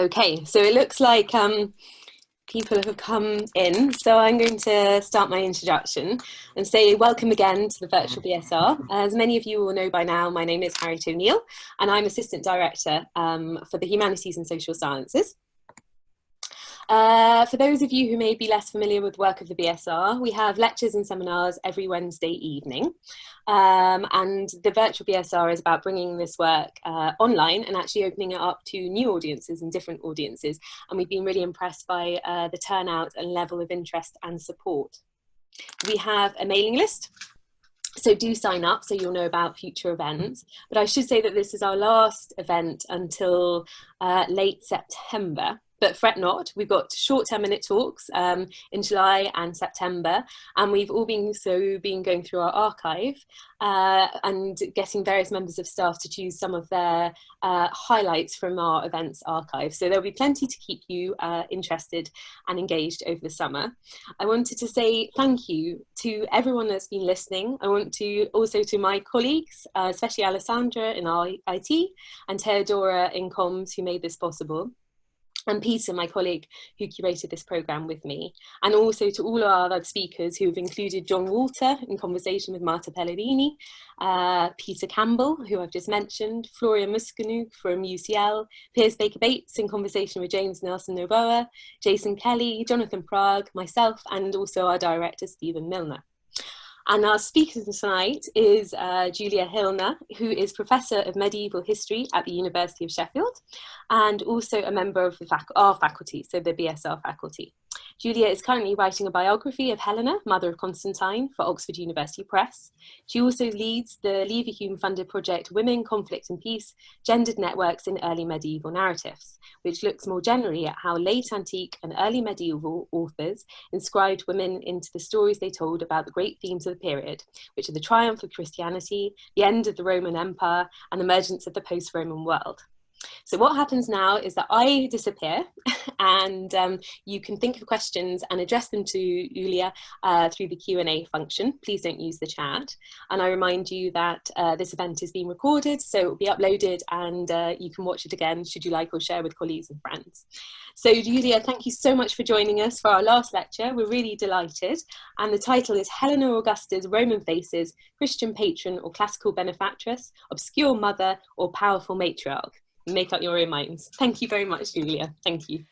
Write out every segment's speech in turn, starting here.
Okay, so it looks like people have come in, so I'm going to start my introduction and say welcome again to the virtual BSR. As many of you will know by now, my name is Harriet O'Neill, and I'm Assistant Director for the Humanities and Social Sciences. For those of you who may be less familiar with the work of the BSR, we have lectures and seminars every Wednesday evening. And the virtual BSR is about bringing this work online and actually opening it up to new audiences and different audiences. And we've been really impressed by the turnout and level of interest and support. We have a mailing list, so do sign up so you'll know about future events. But I should say that this is our last event until late September. But fret not, we've got short 10-minute talks in July and September, and we've all been going through our archive and getting various members of staff to choose some of their highlights from our events archive. So there'll be plenty to keep you interested and engaged over the summer. I wanted to say thank you to everyone that's been listening. I want to also to my colleagues, especially Alessandra in our IT and Theodora in comms, who made this possible, and Peter, my colleague, who curated this programme with me, and also to all our other speakers who have included John Walter in conversation with Marta Pellegrini, Peter Campbell, who I've just mentioned, Floria Muscanu from UCL, Piers Baker-Bates in conversation with James Nelson Novoa, Jason Kelly, Jonathan Prague, myself, and also our director, Stephen Milner. And our speaker tonight is Julia Hillner, who is Professor of Medieval History at the University of Sheffield and also a member of our faculty, so the BSR faculty. Julia is currently writing a biography of Helena, mother of Constantine, for Oxford University Press. She also leads the Leverhulme-funded project Women, Conflict and Peace, Gendered Networks in Early Medieval Narratives, which looks more generally at how late antique and early medieval authors inscribed women into the stories they told about the great themes of the period, which are the triumph of Christianity, the end of the Roman Empire, and the emergence of the post-Roman world. So what happens now is that I disappear and you can think of questions and address them to Julia through the Q&A function. Please don't use the chat. And I remind you that this event is being recorded, so it will be uploaded and you can watch it again should you like, or share with colleagues and friends. So Julia, thank you so much for joining us for our last lecture. We're really delighted. And the title is Helena Augusta's Roman Faces, Christian Patron or Classical Benefactress, Obscure Mother or Powerful Matriarch. Make up your own minds. Thank you very much, Julia. Thank you.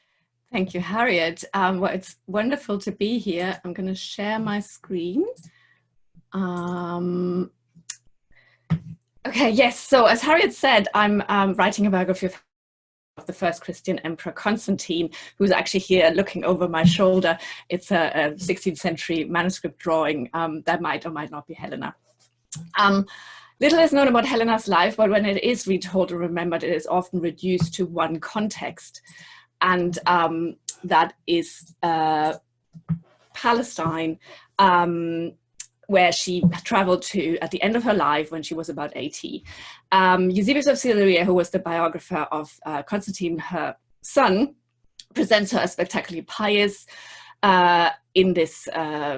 Thank you, Harriet. Well, it's wonderful to be here. I'm going to share my screen. Okay, yes. So as Harriet said, I'm writing a biography of the first Christian emperor Constantine, who's actually here looking over my shoulder. It's a 16th century manuscript drawing that might or might not be Helena. Little is known about Helena's life, but when it is retold or remembered, it is often reduced to one context, and that is Palestine, where she traveled to at the end of her life when she was about 80. Eusebius of Caesarea, who was the biographer of Constantine, her son, presents her as spectacularly pious. In this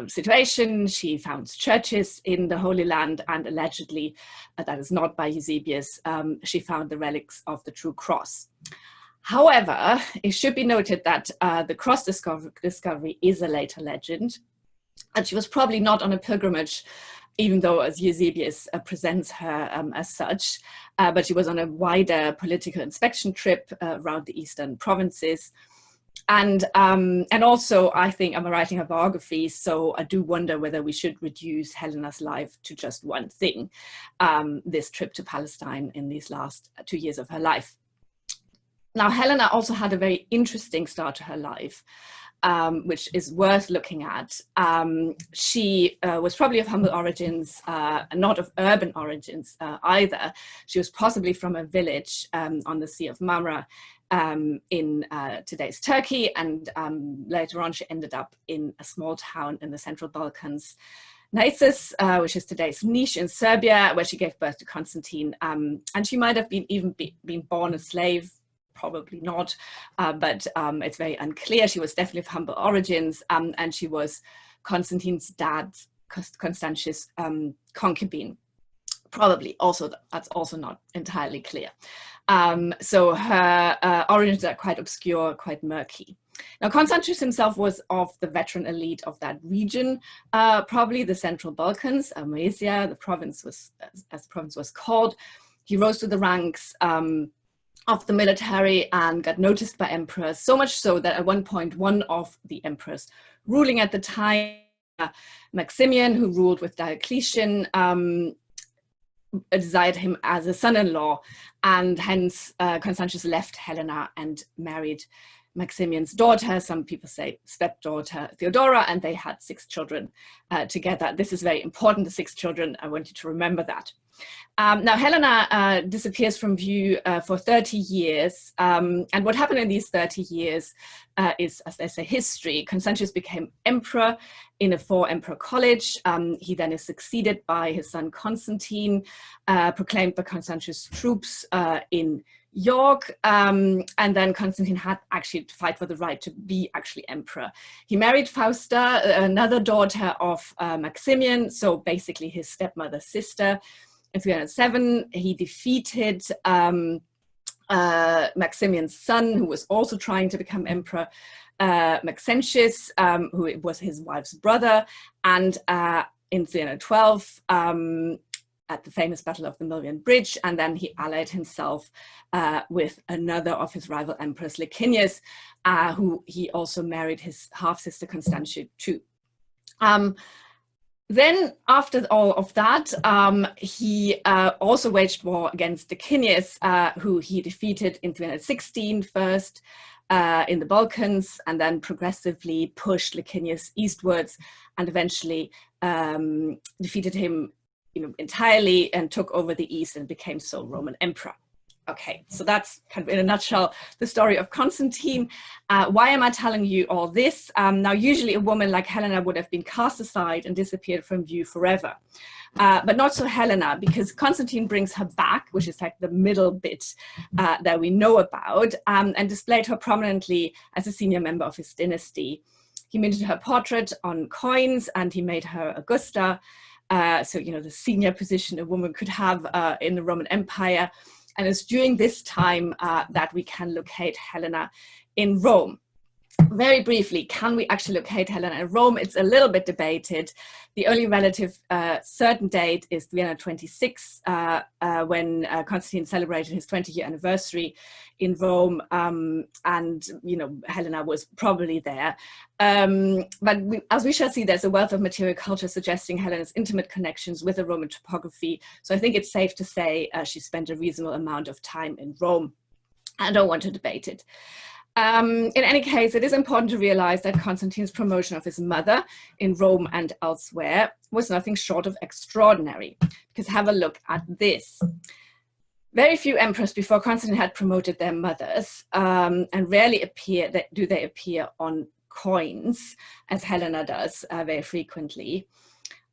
situation, she founds churches in the Holy Land, and allegedly, that is not by Eusebius, she found the relics of the true cross. However, it should be noted that the cross discovery is a later legend, and she was probably not on a pilgrimage, even though as Eusebius presents her as such, but she was on a wider political inspection trip around the eastern provinces. And also, I think I'm writing a biography, so I do wonder whether we should reduce Helena's life to just one thing, this trip to Palestine in these last 2 years of her life. Now, Helena also had a very interesting start to her life, which is worth looking at. She was probably of humble origins, not of urban origins either. She was possibly from a village on the Sea of Marmara, in today's Turkey, and later on she ended up in a small town in the Central Balkans, Naissus, which is today's Niš in Serbia, where she gave birth to Constantine, and she might have been born a slave, probably not, but it's very unclear. She was definitely of humble origins, and she was Constantine's dad's, Constantius' concubine. Probably also, that's also not entirely clear. So her origins are quite obscure, quite murky. Now, Constantius himself was of the veteran elite of that region, probably the Central Balkans, Moesia, the province was, as the province was called. He rose to the ranks of the military and got noticed by emperors, so much so that at one point, one of the emperors ruling at the time, Maximian, who ruled with Diocletian, desired him as a son-in-law, and hence Constantius left Helena and married Maximian's daughter, some people say stepdaughter, Theodora, and they had 6 children together. This is very important, the 6 children. I want you to remember that. Now, Helena disappears from view for 30 years. And what happened in these 30 years is, as they say, history. Constantius became emperor in a 4-emperor college. He then is succeeded by his son Constantine, proclaimed by Constantius' troops in York, and then Constantine had actually to fight for the right to be actually emperor. He married Fausta, another daughter of Maximian, so basically his stepmother's sister. In 307, he defeated Maximian's son, who was also trying to become emperor, Maxentius, who was his wife's brother, and in 312, at the famous Battle of the Milvian Bridge, and then he allied himself with another of his rival emperors, Licinius, who he also married his half-sister Constantia to. Then, after all of that, he also waged war against Licinius, who he defeated in 316 first in the Balkans, and then progressively pushed Licinius eastwards, and eventually defeated him entirely and took over the East and became sole Roman emperor. Okay, so that's kind of in a nutshell the story of Constantine. Why am I telling you all this? Now, usually a woman like Helena would have been cast aside and disappeared from view forever. But not so Helena, because Constantine brings her back, which is like the middle bit that we know about, and displayed her prominently as a senior member of his dynasty. He minted her portrait on coins, and he made her Augusta. So, the senior position a woman could have in the Roman Empire. And it's during this time that we can locate Helena in Rome. Very briefly, can we actually locate Helena in Rome? It's a little bit debated. The only relative certain date is 326, when Constantine celebrated his 20-year anniversary in Rome, and Helena was probably there. But as we shall see, there's a wealth of material culture suggesting Helena's intimate connections with the Roman topography. So I think it's safe to say she spent a reasonable amount of time in Rome. I don't want to debate it. In any case, it is important to realize that Constantine's promotion of his mother in Rome and elsewhere was nothing short of extraordinary, because have a look at this. Very few emperors before Constantine had promoted their mothers, and rarely do they appear on coins, as Helena does very frequently.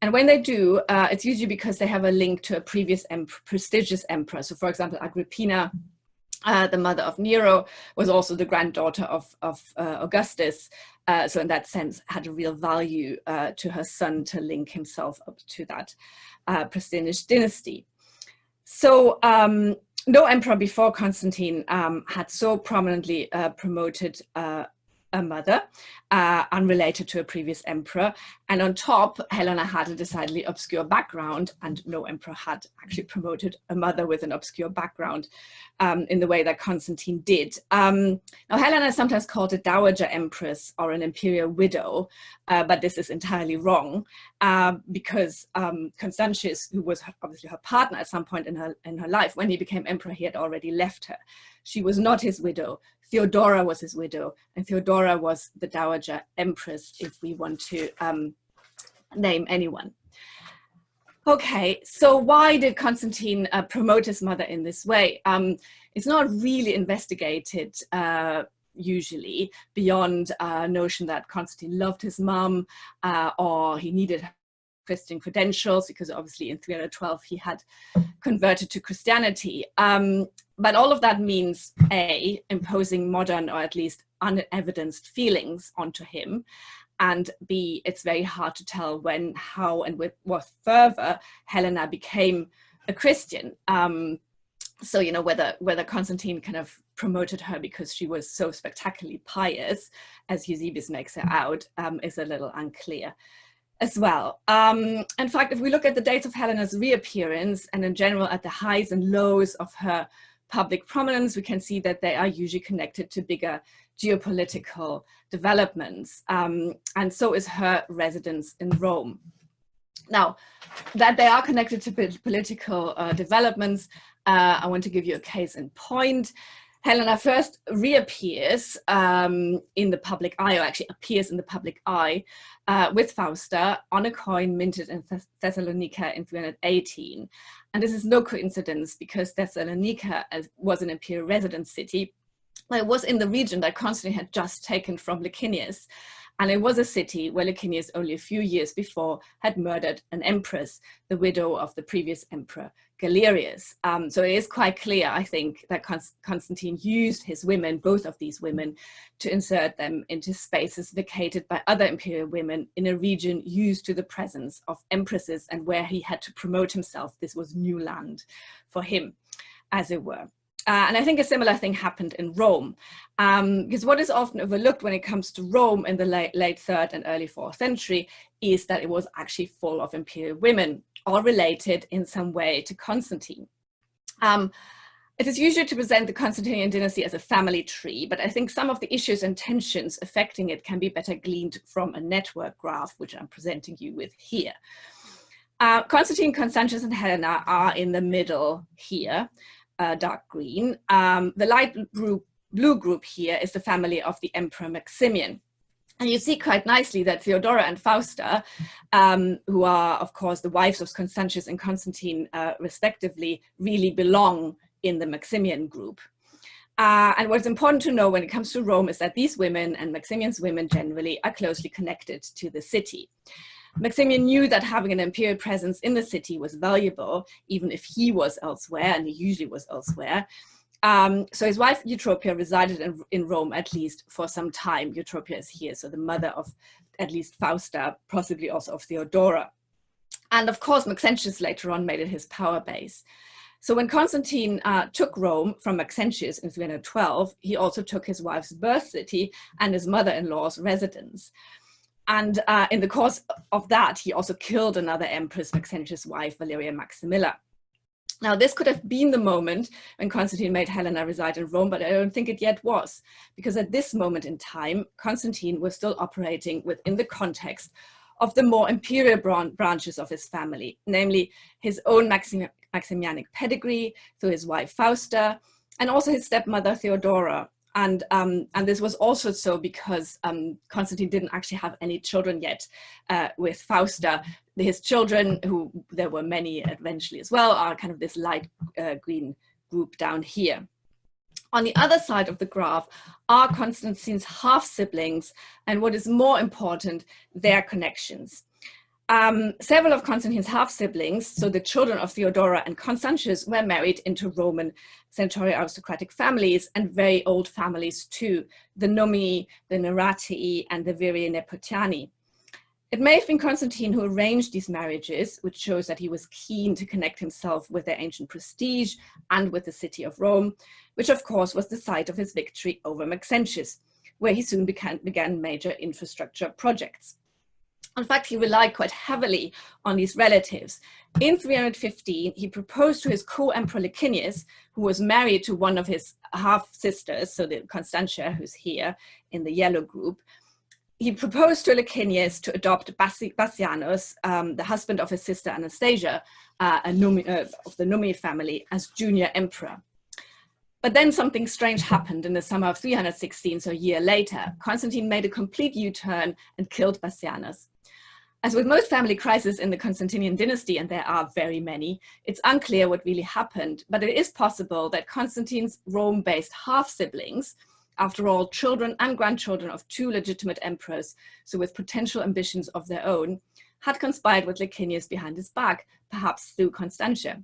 And when they do, it's usually because they have a link to a previous prestigious emperor. So, for example, Agrippina, the mother of Nero, was also the granddaughter of Augustus, so in that sense had a real value to her son to link himself up to that prestigious dynasty. So no emperor before Constantine had so prominently promoted a mother, unrelated to a previous emperor. And on top, Helena had a decidedly obscure background, and no emperor had actually promoted a mother with an obscure background in the way that Constantine did. Now, Helena is sometimes called a dowager empress or an imperial widow, but this is entirely wrong, because Constantius, who was obviously her partner at some point in her life, when he became emperor, he had already left her. She was not his widow. Theodora was his widow, and Theodora was the dowager empress, if we want to name anyone. Okay, so why did Constantine promote his mother in this way? It's not really investigated usually, beyond a notion that Constantine loved his mom, or he needed Christian credentials, because obviously in 312 he had converted to Christianity. But all of that means A, imposing modern or at least unevidenced feelings onto him, and B, it's very hard to tell when, how, and with what fervor Helena became a Christian. So, you know, whether Constantine kind of promoted her because she was so spectacularly pious, as Eusebius makes her out, is a little unclear as well. In fact, if we look at the dates of Helena's reappearance, and in general at the highs and lows of her public prominence, we can see that they are usually connected to bigger geopolitical developments. And so is her residence in Rome. Now, that they are connected to political developments, I want to give you a case in point. Helena first reappears in the public eye, or actually appears in the public eye with Fausta on a coin minted in Thessalonica in 318. And this is no coincidence, because Thessalonica was an imperial residence city. It was in the region that Constantine had just taken from Licinius. And it was a city where Licinius only a few years before had murdered an empress, the widow of the previous emperor Galerius. So it is quite clear, I think, that Constantine used his women, both of these women, to insert them into spaces vacated by other imperial women in a region used to the presence of empresses, and where he had to promote himself. This was new land for him, as it were. And I think a similar thing happened in Rome, because what is often overlooked when it comes to Rome in the late 3rd and early 4th century is that it was actually full of imperial women, all related in some way to Constantine. It is usual to present the Constantinian dynasty as a family tree, but I think some of the issues and tensions affecting it can be better gleaned from a network graph, which I'm presenting you with here. Constantine, Constantius, and Helena are in the middle here. Dark green. The light blue group here is the family of the Emperor Maximian. And you see quite nicely that Theodora and Fausta, who are, of course, the wives of Constantius and Constantine, respectively, really belong in the Maximian group. And what's important to know when it comes to Rome is that these women, and Maximian's women generally, are closely connected to the city. Maximian knew that having an imperial presence in the city was valuable, even if he was elsewhere, and he usually was elsewhere. So his wife Eutropia resided in Rome, at least for some time. Eutropia is here, so the mother of at least Fausta, possibly also of Theodora. And of course, Maxentius later on made it his power base. So when Constantine took Rome from Maxentius in 312, he also took his wife's birth city and his mother-in-law's residence. And in the course of that, he also killed another empress, Maxentius' wife, Valeria Maximilla. Now, this could have been the moment when Constantine made Helena reside in Rome, but I don't think it yet was, because at this moment in time, Constantine was still operating within the context of the more imperial branches of his family, namely his own Maximianic pedigree through his wife Fausta, and also his stepmother Theodora. And this was also so because Constantine didn't actually have any children yet with Fausta. His children, who there were many eventually as well, are kind of this light green group down here. On the other side of the graph are Constantine's half-siblings, and what is more important, their connections. Several of Constantine's half-siblings, so the children of Theodora and Constantius, were married into Roman senatorial aristocratic families, and very old families too, the Nomi, the Nerati, and the Viri Nepotiani. It may have been Constantine who arranged these marriages, which shows that he was keen to connect himself with their ancient prestige and with the city of Rome, which of course was the site of his victory over Maxentius, where he soon began major infrastructure projects. In fact, he relied quite heavily on these relatives. In 315, he proposed to his co-emperor Licinius, who was married to one of his half-sisters, so the Constantia, who's here in the yellow group. He proposed to Licinius to adopt Bassianus, the husband of his sister Anastasia, of the Nomi family, as junior emperor. But then something strange happened in the summer of 316, so a year later. Constantine made a complete U-turn and killed Bassianus. As with most family crises in the Constantinian dynasty, and there are very many, it's unclear what really happened, but it is possible that Constantine's Rome-based half-siblings, after all, children and grandchildren of two legitimate emperors, so with potential ambitions of their own, had conspired with Licinius behind his back, perhaps through Constantia.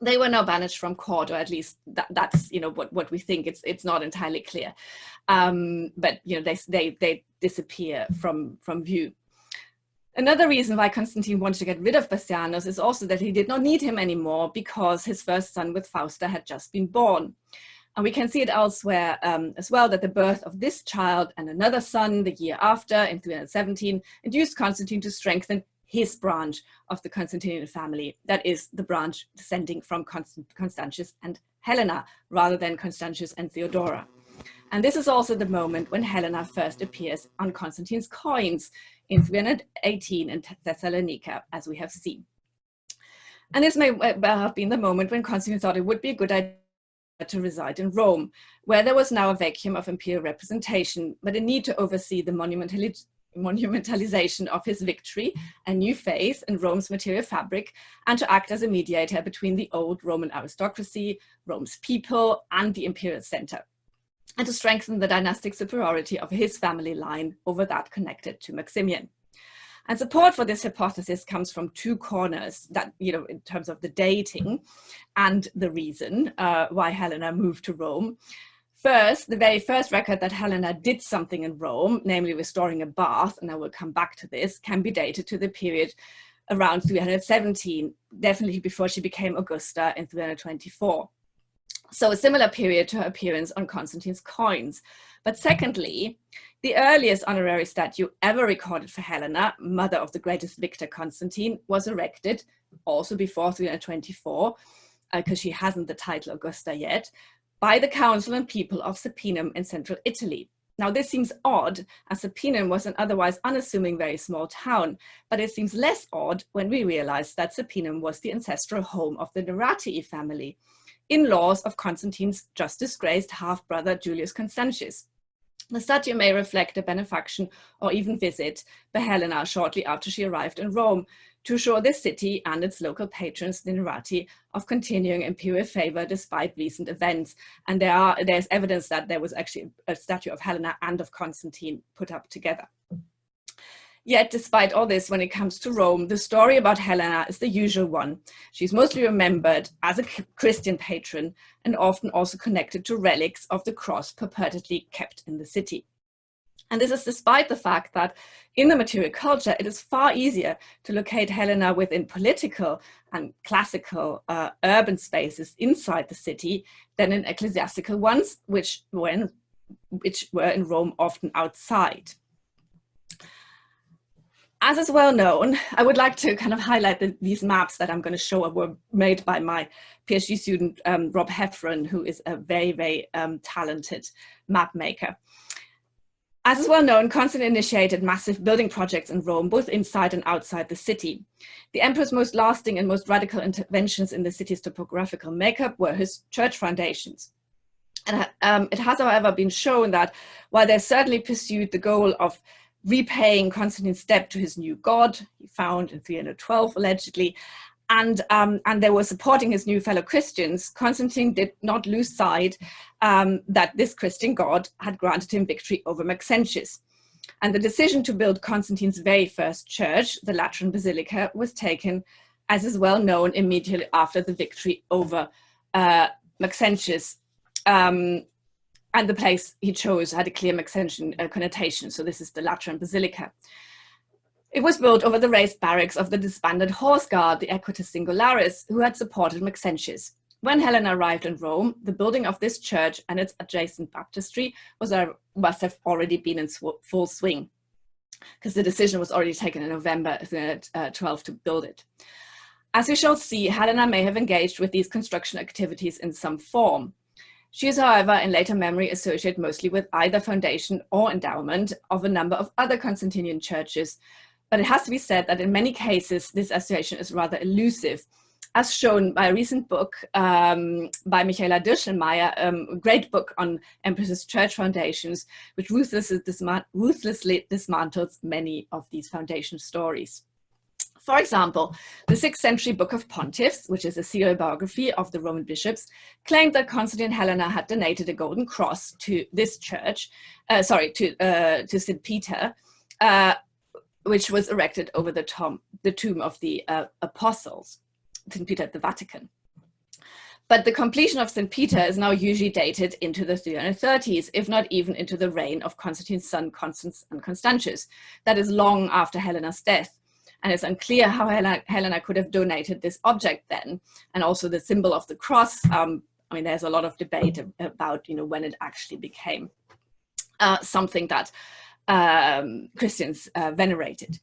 They were now banished from court, or at least that's what we think. It's not entirely clear, but they disappear from view. Another reason why Constantine wanted to get rid of Bassianus is also that he did not need him anymore because his first son with Fausta had just been born. And we can see it elsewhere as well, that the birth of this child and another son the year after, in 317, induced Constantine to strengthen his branch of the Constantinian family, that is, the branch descending from Constantius and Helena, rather than Constantius and Theodora. And this is also the moment when Helena first appears on Constantine's coins in 318 in Thessalonica, as we have seen. And this may well have been the moment when Constantine thought it would be a good idea to reside in Rome, where there was now a vacuum of imperial representation, but a need to oversee the monumentalization of his victory, a new faith in Rome's material fabric, and to act as a mediator between the old Roman aristocracy, Rome's people, and the imperial center, and to strengthen the dynastic superiority of his family line over that connected to Maximian. And support for this hypothesis comes from two corners, that, in terms of the dating and the reason why Helena moved to Rome. First, the very first record that Helena did something in Rome, namely restoring a bath, and I will come back to this, can be dated to the period around 317, definitely before she became Augusta in 324. So a similar period to her appearance on Constantine's coins. But secondly, the earliest honorary statue ever recorded for Helena, mother of the greatest victor Constantine, was erected also before 324, because she hasn't the title Augusta yet, by the council and people of Sapinum in central Italy. Now this seems odd, as Sapinum was an otherwise unassuming very small town, but it seems less odd when we realize that Sapinum was the ancestral home of the Neratii family, in-laws of Constantine's just disgraced half-brother Julius Constantius. The statue may reflect a benefaction or even visit by Helena shortly after she arrived in Rome to assure this city and its local patrons, the Neratii, of continuing imperial favor despite recent events. And there's evidence that there was actually a statue of Helena and of Constantine put up together. Yet, despite all this, when it comes to Rome, the story about Helena is the usual one. She's mostly remembered as a Christian patron and often also connected to relics of the cross purportedly kept in the city. And this is despite the fact that in the material culture, it is far easier to locate Helena within political and classical urban spaces inside the city than in ecclesiastical ones, which were in Rome often outside. As is well known, I would like to kind of highlight these maps that I'm going to show were made by my PhD student, Rob Heffron, who is a very, very talented map maker. As is well known, Constantine initiated massive building projects in Rome, both inside and outside the city. The emperor's most lasting and most radical interventions in the city's topographical makeup were his church foundations. And it has, however, been shown that while they certainly pursued the goal of repaying Constantine's debt to his new god, he found in 312 allegedly, and they were supporting his new fellow Christians, Constantine did not lose sight that this Christian god had granted him victory over Maxentius. And the decision to build Constantine's very first church, the Lateran Basilica, was taken, as is well known, immediately after the victory over Maxentius. And the place he chose had a clear Maxentian connotation, so this is the Lateran Basilica. It was built over the raised barracks of the disbanded horse guard, the Equites Singularis, who had supported Maxentius. When Helena arrived in Rome, the building of this church and its adjacent baptistry must have already been in full swing, because the decision was already taken in November 312 to build it. As we shall see, Helena may have engaged with these construction activities in some form. She is, however, in later memory associated mostly with either foundation or endowment of a number of other Constantinian churches, but it has to be said that in many cases this association is rather elusive, as shown by a recent book by Michaela Dirschenmeier, a great book on empresses' church foundations, which ruthlessly dismantles many of these foundation stories. For example, the 6th century Book of Pontiffs, which is a serial biography of the Roman bishops, claimed that Constantine and Helena had donated a golden cross to this church, to St. Peter, which was erected over the tomb of the apostles, St. Peter at the Vatican. But the completion of St. Peter is now usually dated into the 330s, if not even into the reign of Constantine's son Constans and Constantius, that is long after Helena's death. and it's unclear how Helena could have donated this object then, and also the symbol of the cross. I mean, there's a lot of debate about, when it actually became something that Christians venerated.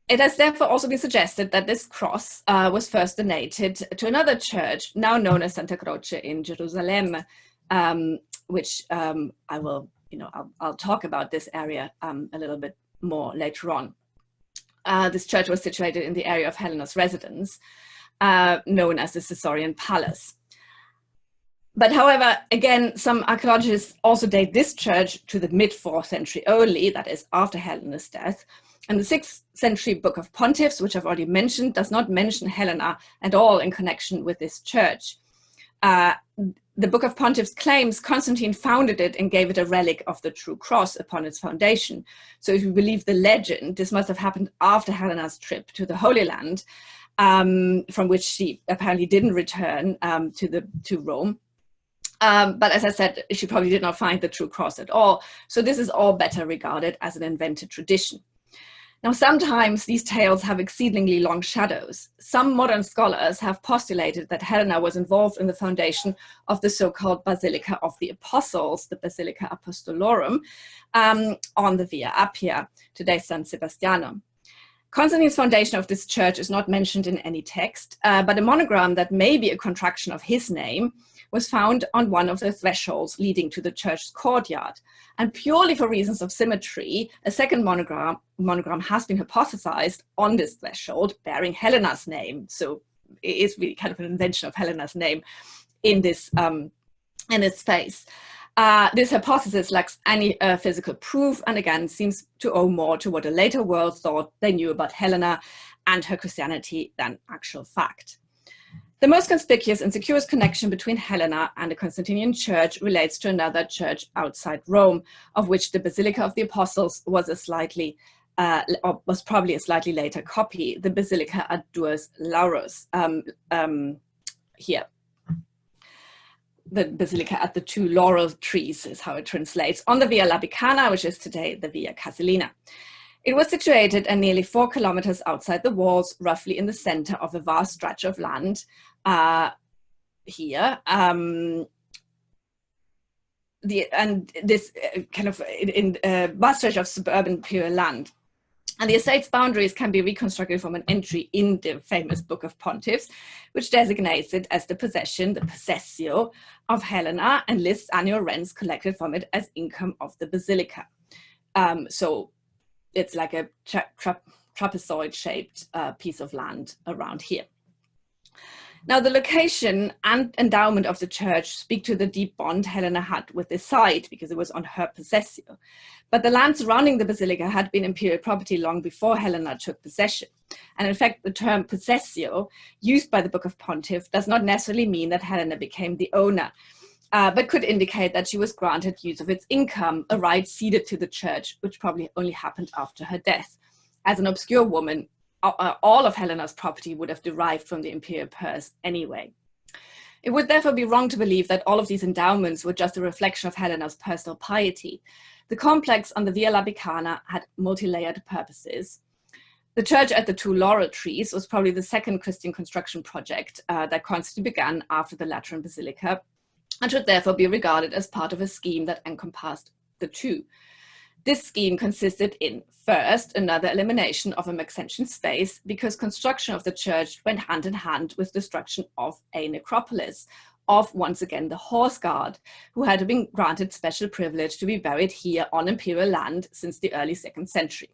It has therefore also been suggested that this cross was first donated to another church, now known as Santa Croce in Jerusalem, which I'll talk about this area a little bit more later on. This church was situated in the area of Helena's residence, known as the Caesarean Palace. But however, again, some archaeologists also date this church to the mid-4th century only, that is after Helena's death. And the 6th century Book of Pontiffs, which I've already mentioned, does not mention Helena at all in connection with this church. The Book of Pontiffs claims Constantine founded it and gave it a relic of the true cross upon its foundation. So if you believe the legend, this must have happened after Helena's trip to the Holy Land, from which she apparently didn't return to Rome. But as I said, she probably did not find the true cross at all. So this is all better regarded as an invented tradition. Now, sometimes these tales have exceedingly long shadows. Some modern scholars have postulated that Helena was involved in the foundation of the so-called Basilica of the Apostles, the Basilica Apostolorum, on the Via Appia, today San Sebastiano. Constantine's foundation of this church is not mentioned in any text, but a monogram that may be a contraction of his name was found on one of the thresholds leading to the church's courtyard. And purely for reasons of symmetry, a second monogram has been hypothesized on this threshold bearing Helena's name. So it is really kind of an invention of Helena's name in this space. This hypothesis lacks any physical proof, and again seems to owe more to what a later world thought they knew about Helena and her Christianity than actual fact. The most conspicuous and securest connection between Helena and the Constantinian Church relates to another church outside Rome, of which the Basilica of the Apostles was probably a slightly later copy, the Basilica ad Duas Laurus, here. The Basilica at the two laurel trees is how it translates, on the Via Labicana, which is today the Via Casilina. It was situated at nearly 4 kilometers outside the walls, roughly in the center of a vast stretch of land here. This kind of vast stretch of suburban imperial land. And the estate's boundaries can be reconstructed from an entry in the famous Book of Pontiffs, which designates it as the possession, the possessio, of Helena, and lists annual rents collected from it as income of the basilica. So it's like a trapezoid-shaped piece of land around here. Now, the location and endowment of the church speak to the deep bond Helena had with this site, because it was on her possessio. But the land surrounding the basilica had been imperial property long before Helena took possession. And in fact, the term possessio, used by the Book of Pontiff, does not necessarily mean that Helena became the owner, but could indicate that she was granted use of its income, a right ceded to the church, which probably only happened after her death. As an obscure woman, all of Helena's property would have derived from the imperial purse anyway. It would therefore be wrong to believe that all of these endowments were just a reflection of Helena's personal piety. The complex on the Via Labicana had multi-layered purposes. The church at the two laurel trees was probably the second Christian construction project that Constantine began after the Lateran Basilica, and should therefore be regarded as part of a scheme that encompassed the two. This scheme consisted in, first, another elimination of a Maxentian space, because construction of the church went hand in hand with destruction of a necropolis, of, once again, the horse guard, who had been granted special privilege to be buried here on imperial land since the early 2nd century.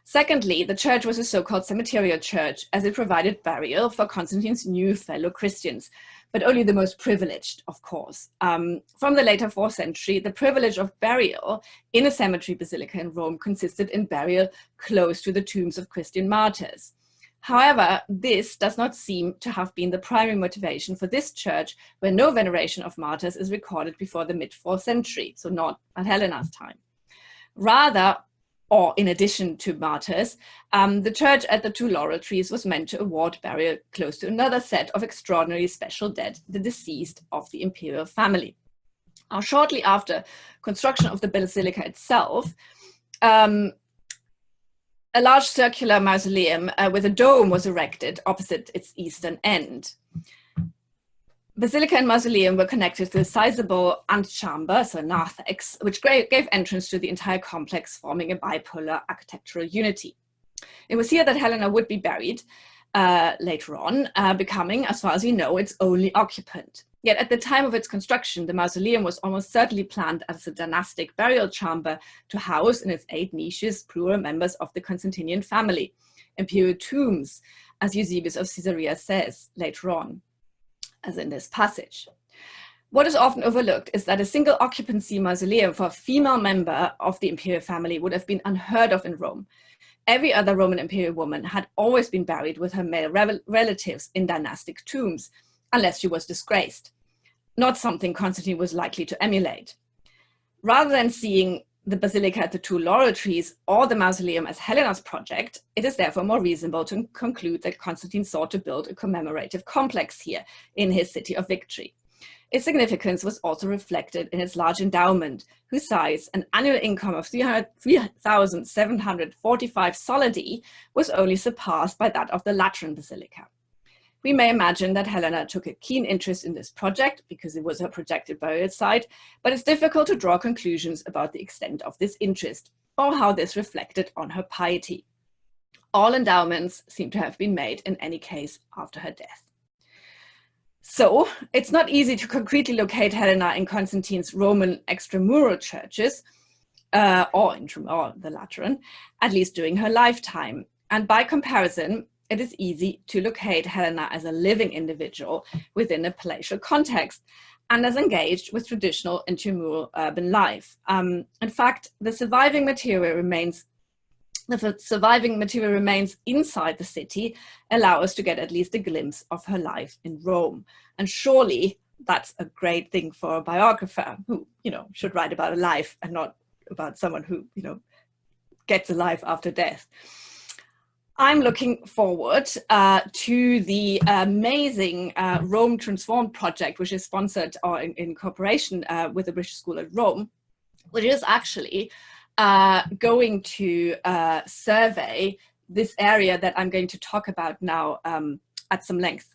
Secondly, the church was a so-called cemeterial church, as it provided burial for Constantine's new fellow Christians, but only the most privileged, of course. From the later 4th century, the privilege of burial in a cemetery basilica in Rome consisted in burial close to the tombs of Christian martyrs. However, this does not seem to have been the primary motivation for this church, where no veneration of martyrs is recorded before the mid-4th century, so not at Helena's time. Rather, or in addition to martyrs, the church at the two laurel trees was meant to award burial close to another set of extraordinarily special dead, the deceased of the imperial family. Now, shortly after construction of the basilica itself, a large circular mausoleum with a dome was erected opposite its eastern end. Basilica and mausoleum were connected through a sizable antechamber, so a narthex, which gave entrance to the entire complex, forming a bipolar architectural unity. It was here that Helena would be buried later on, becoming, as far as we know, its only occupant. Yet at the time of its construction, the mausoleum was almost certainly planned as a dynastic burial chamber to house in its 8 niches plural members of the Constantinian family, imperial tombs, as Eusebius of Caesarea says later on, as in this passage. What is often overlooked is that a single occupancy mausoleum for a female member of the imperial family would have been unheard of in Rome. Every other Roman imperial woman had always been buried with her male relatives in dynastic tombs, unless she was disgraced, not something Constantine was likely to emulate. Rather than seeing the basilica at the 2 laurel trees or the mausoleum as Helena's project, it is therefore more reasonable to conclude that Constantine sought to build a commemorative complex here in his city of victory. Its significance was also reflected in its large endowment, whose size, an annual income of 3,745 solidi, was only surpassed by that of the Lateran Basilica. We may imagine that Helena took a keen interest in this project because it was her projected burial site, but it's difficult to draw conclusions about the extent of this interest or how this reflected on her piety. All endowments seem to have been made in any case after her death. So it's not easy to concretely locate Helena in Constantine's Roman extramural churches or the Lateran, at least during her lifetime. And by comparison, it is easy to locate Helena as a living individual within a palatial context and as engaged with traditional intramural urban life. In fact, the surviving material remains inside the city, allow us to get at least a glimpse of her life in Rome. And surely that's a great thing for a biographer who, should write about a life and not about someone who, gets a life after death. I'm looking forward to the amazing Rome Transformed project, which is sponsored or in cooperation with the British School at Rome, which is actually going to survey this area that I'm going to talk about now at some length.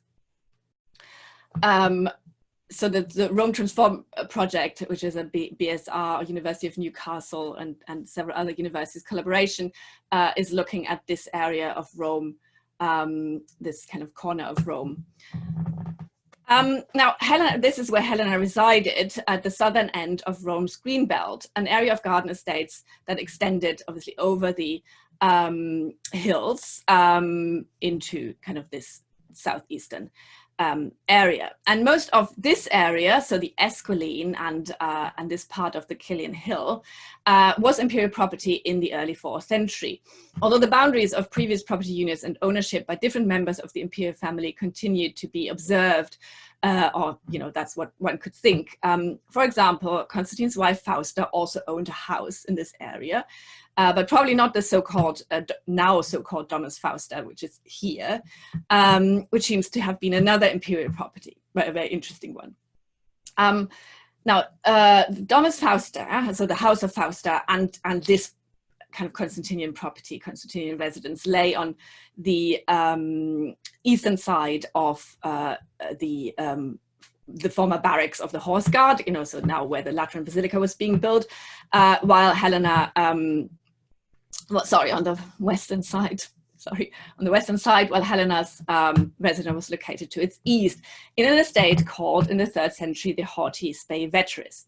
So the Rome Transform project, which is a BSR, University of Newcastle, and several other universities collaboration, is looking at this area of Rome, this kind of corner of Rome. Now, this is where Helena resided at the southern end of Rome's Greenbelt, an area of garden estates that extended obviously over the hills into kind of this southeastern area. And most of this area, so the Esquiline and this part of the Kilian Hill, was imperial property in the early 4th century. Although the boundaries of previous property units and ownership by different members of the imperial family continued to be observed, or that's what one could think. For example, Constantine's wife Fausta also owned a house in this area, but probably not the so-called, now so-called Domus Fausta, which is here, which seems to have been another imperial property, but a very interesting one. Now, Domus Fausta, so the house of Fausta, and this kind of Constantinian property, Constantinian residence, lay on the eastern side of the former barracks of the Horse Guard, so now where the Lateran Basilica was being built, while Helena, on the western side, while Helena's residence was located to its east in an estate called in the 3rd century the Horti Spei Vetris.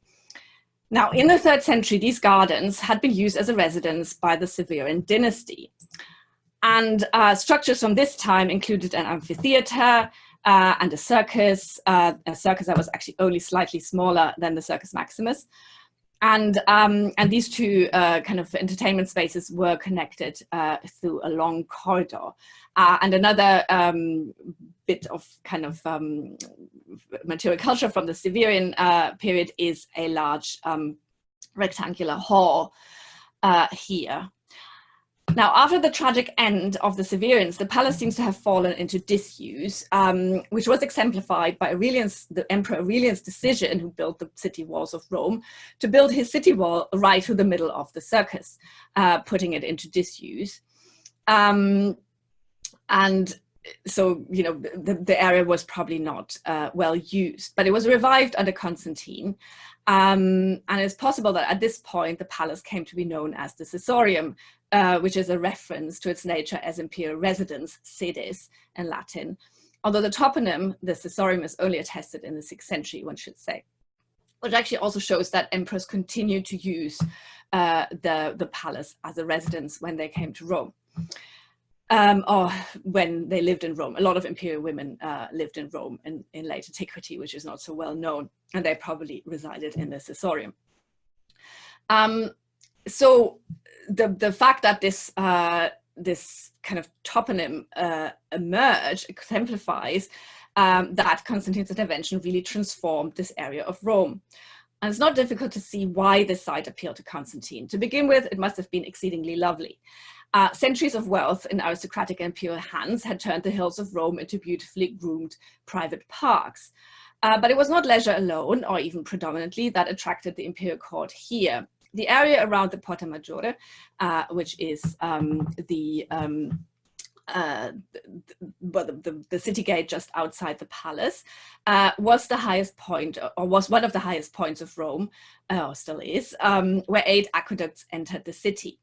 Now, in the 3rd century, these gardens had been used as a residence by the Severian dynasty. And structures from this time included an amphitheater and a circus that was actually only slightly smaller than the Circus Maximus. And these two kind of entertainment spaces were connected through a long corridor. And another bit of kind of material culture from the Severian period is a large rectangular hall here. Now, after the tragic end of the Severians, the palace seems to have fallen into disuse, which was exemplified by the Emperor Aurelian's decision, who built the city walls of Rome, to build his city wall right through the middle of the circus, putting it into disuse. And so, you know, the area was probably not well used, but it was revived under Constantine. And it's possible that at this point, the palace came to be known as the Caesarium, which is a reference to its nature as imperial residence, sedes in Latin. Although the toponym, the Caesarium, is only attested in the 6th century, one should say, which actually also shows that emperors continued to use the palace as a residence when they came to Rome. Or when they lived in Rome. A lot of imperial women lived in Rome in late antiquity, which is not so well known, and they probably resided in the Caesarium. So the fact that this kind of toponym emerged exemplifies that Constantine's intervention really transformed this area of Rome. And it's not difficult to see why this site appealed to Constantine. To begin with, it must have been exceedingly lovely. Centuries of wealth in aristocratic and imperial hands had turned the hills of Rome into beautifully groomed private parks. But it was not leisure alone, or even predominantly, that attracted the imperial court here. The area around the Porta Maggiore, which is the city gate just outside the palace, was the highest point, or was one of the highest points of Rome, or still is, where 8 aqueducts entered the city.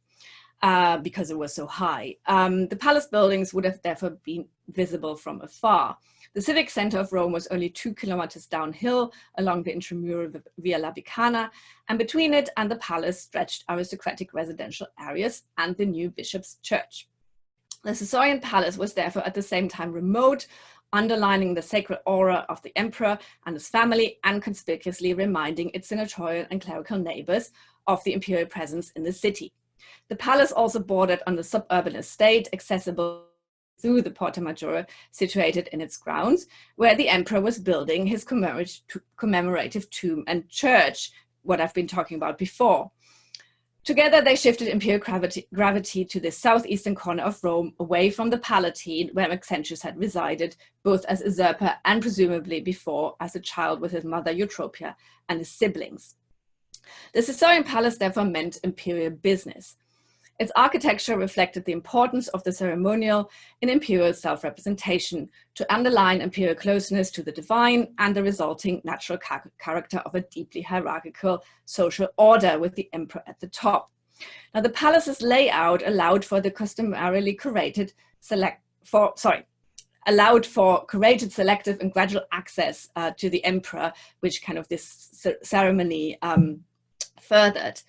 Because it was so high. The palace buildings would have therefore been visible from afar. The civic center of Rome was only 2 kilometers downhill along the intramural Via Labicana, and between it and the palace stretched aristocratic residential areas and the new bishop's church. The Caesarian palace was therefore at the same time remote, underlining the sacred aura of the emperor and his family, and conspicuously reminding its senatorial and clerical neighbors of the imperial presence in the city. The palace also bordered on the suburban estate, accessible through the Porta Maggiore, situated in its grounds, where the emperor was building his commemorative tomb and church, what I've been talking about before. Together, they shifted imperial gravity to the southeastern corner of Rome, away from the Palatine, where Maxentius had resided, both as usurper and presumably before as a child with his mother Eutropia and his siblings. The Caesarian palace therefore meant imperial business. Its architecture reflected the importance of the ceremonial in imperial self-representation to underline imperial closeness to the divine and the resulting natural character of a deeply hierarchical social order with the emperor at the top. Now, the palace's layout allowed for the customarily curated allowed for curated, selective, and gradual access to the emperor, which kind of this ceremony furthered.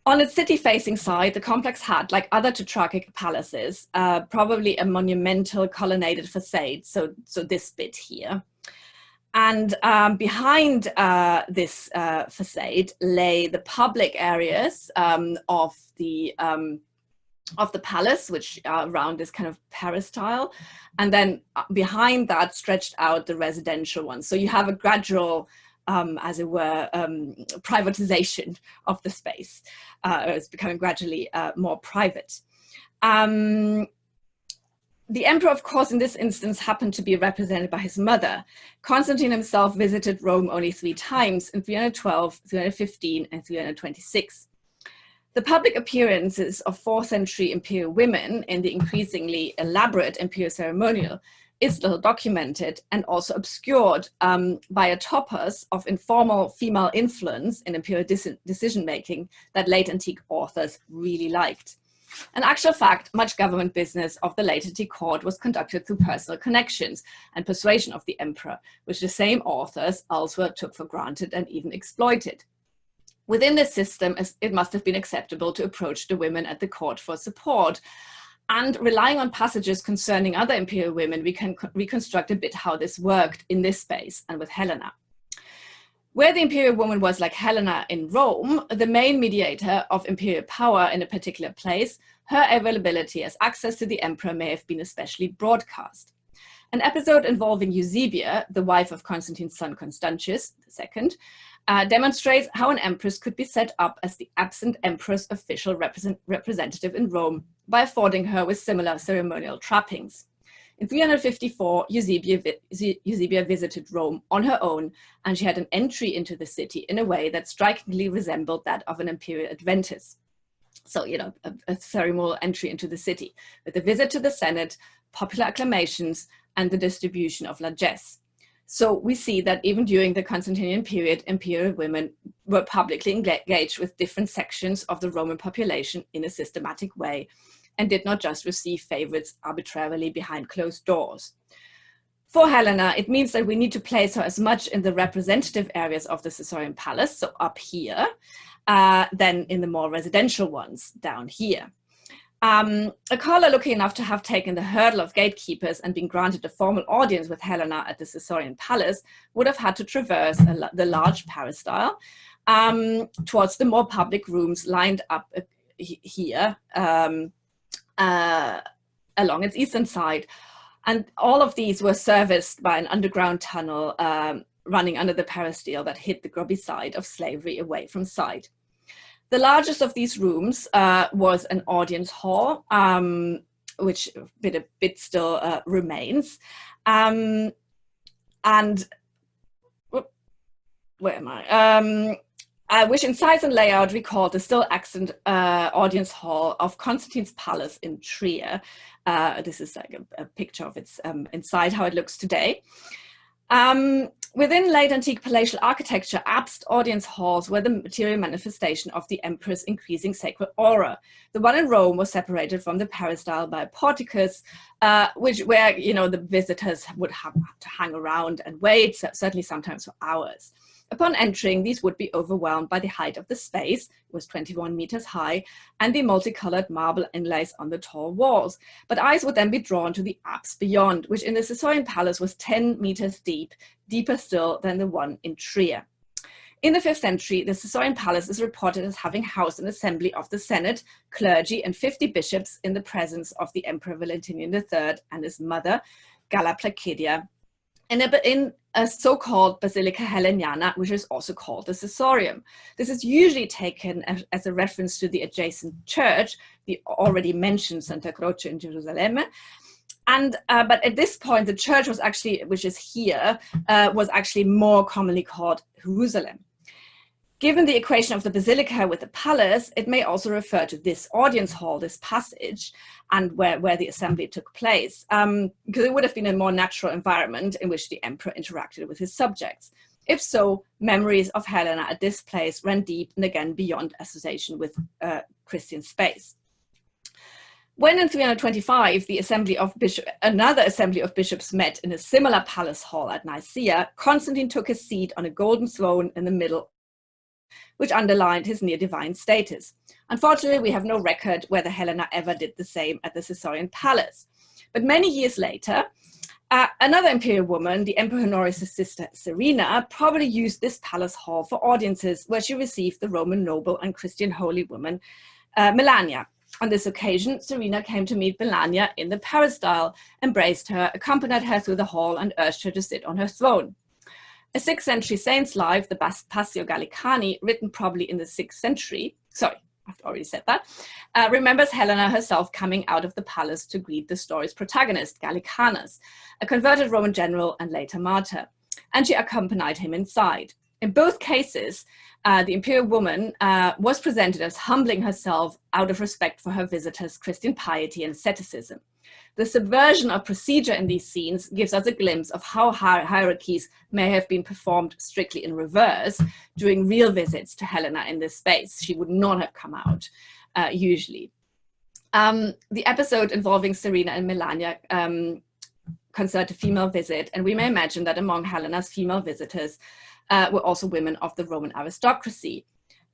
On its city-facing side, the complex had, like other Tetrarchic palaces, probably a monumental colonnaded facade, so this bit here. And behind this facade lay the public areas of the palace, which are around this kind of peristyle. And then behind that stretched out the residential ones. So you have a gradual as it were, privatization of the space. It's becoming gradually more private. The emperor, of course, in this instance happened to be represented by his mother. Constantine himself visited Rome only 3 times, in 312, 315, and 326. The public appearances of 4th century imperial women in the increasingly elaborate imperial ceremonial is little documented and also obscured by a topos of informal female influence in imperial decision-making that late antique authors really liked. In actual fact, much government business of the late antique court was conducted through personal connections and persuasion of the emperor, which the same authors elsewhere took for granted and even exploited. Within this system, it must have been acceptable to approach the women at the court for support. And relying on passages concerning other imperial women, we can reconstruct a bit how this worked in this space and with Helena. Where the imperial woman was like Helena in Rome, the main mediator of imperial power in a particular place, her availability as access to the emperor may have been especially broadcast. An episode involving Eusebia, the wife of Constantine's son Constantius II, demonstrates how an empress could be set up as the absent emperor's official representative in Rome by affording her with similar ceremonial trappings. In 354, Eusebia visited Rome on her own, and she had an entry into the city in a way that strikingly resembled that of an imperial adventus. So, a ceremonial entry into the city with a visit to the Senate, popular acclamations, and the distribution of largesse. So we see that even during the Constantinian period, imperial women were publicly engaged with different sections of the Roman population in a systematic way, and did not just receive favorites arbitrarily behind closed doors. For Helena, it means that we need to place her as much in the representative areas of the Caesarian palace, so up here, than in the more residential ones down here. A caller lucky enough to have taken the hurdle of gatekeepers and been granted a formal audience with Helena at the Caesarian palace would have had to traverse the large peristyle towards the more public rooms lined up here along its eastern side. And all of these were serviced by an underground tunnel running under the peristyle that hid the grubby side of slavery away from sight. The largest of these rooms was an audience hall, which a bit still remains. And where am I? Which in size and layout recalled the still extant audience hall of Constantine's palace in Trier. This is like a picture of its inside, how it looks today. Within late antique palatial architecture, abst audience halls were the material manifestation of the emperor's increasing sacred aura. The one in Rome was separated from the peristyle by a porticus, where the visitors would have to hang around and wait, certainly sometimes for hours. Upon entering, these would be overwhelmed by the height of the space, it was 21 meters high, and the multicolored marble inlays on the tall walls. But eyes would then be drawn to the apse beyond, which in the Caesarian palace was 10 meters deep, deeper still than the one in Trier. In the 5th century, the Caesarian palace is reported as having housed an assembly of the Senate, clergy, and 50 bishops in the presence of the Emperor Valentinian III and his mother, Galla Placidia, in a so-called Basilica Heleniana, which is also called the Caesarium. This is usually taken as a reference to the adjacent church, the already mentioned Santa Croce in Jerusalem. And but at this point, the church was actually, which is here, was actually more commonly called Jerusalem. Given the equation of the basilica with the palace, it may also refer to this audience hall, this passage, and where the assembly took place, because it would have been a more natural environment in which the emperor interacted with his subjects. If so, memories of Helena at this place ran deep and again beyond association with Christian space. When in 325, another assembly of bishops met in a similar palace hall at Nicaea, Constantine took his seat on a golden throne in the middle, which underlined his near-divine status. Unfortunately, we have no record whether Helena ever did the same at the Caesarian palace. But many years later, another imperial woman, the Emperor Honorius' sister Serena, probably used this palace hall for audiences where she received the Roman noble and Christian holy woman, Melania. On this occasion, Serena came to meet Melania in the peristyle, embraced her, accompanied her through the hall, and urged her to sit on her throne. A 6th century saint's life, the Passio Gallicani, written probably in the 6th century, I've already said that, remembers Helena herself coming out of the palace to greet the story's protagonist, Gallicanus, a converted Roman general and later martyr, and she accompanied him inside. In both cases, the imperial woman was presented as humbling herself out of respect for her visitors' Christian piety and asceticism. The subversion of procedure in these scenes gives us a glimpse of how hierarchies may have been performed strictly in reverse during real visits to Helena in this space. She would not have come out usually. The episode involving Serena and Melania concerned a female visit, and we may imagine that among Helena's female visitors were also women of the Roman aristocracy.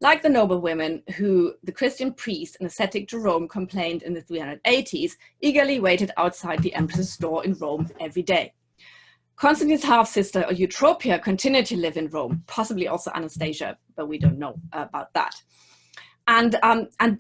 Like the noble women who the Christian priest and ascetic Jerome complained in the 380s, eagerly waited outside the empress's door in Rome every day. Constantine's half-sister Eutropia continued to live in Rome, possibly also Anastasia, but we don't know about that. And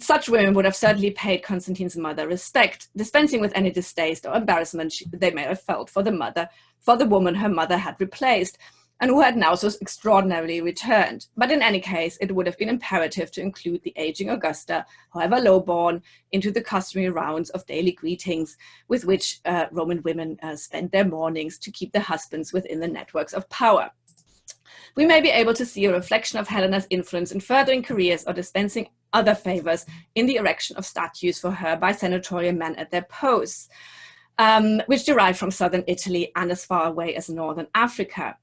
such women would have certainly paid Constantine's mother respect, dispensing with any distaste or embarrassment they may have felt for the woman her mother had replaced, and who had now so extraordinarily returned. But in any case, it would have been imperative to include the aging Augusta, however low-born, into the customary rounds of daily greetings with which Roman women spent their mornings to keep their husbands within the networks of power. We may be able to see a reflection of Helena's influence in furthering careers or dispensing other favors in the erection of statues for her by senatorial men at their posts, which derive from southern Italy and as far away as northern Africa.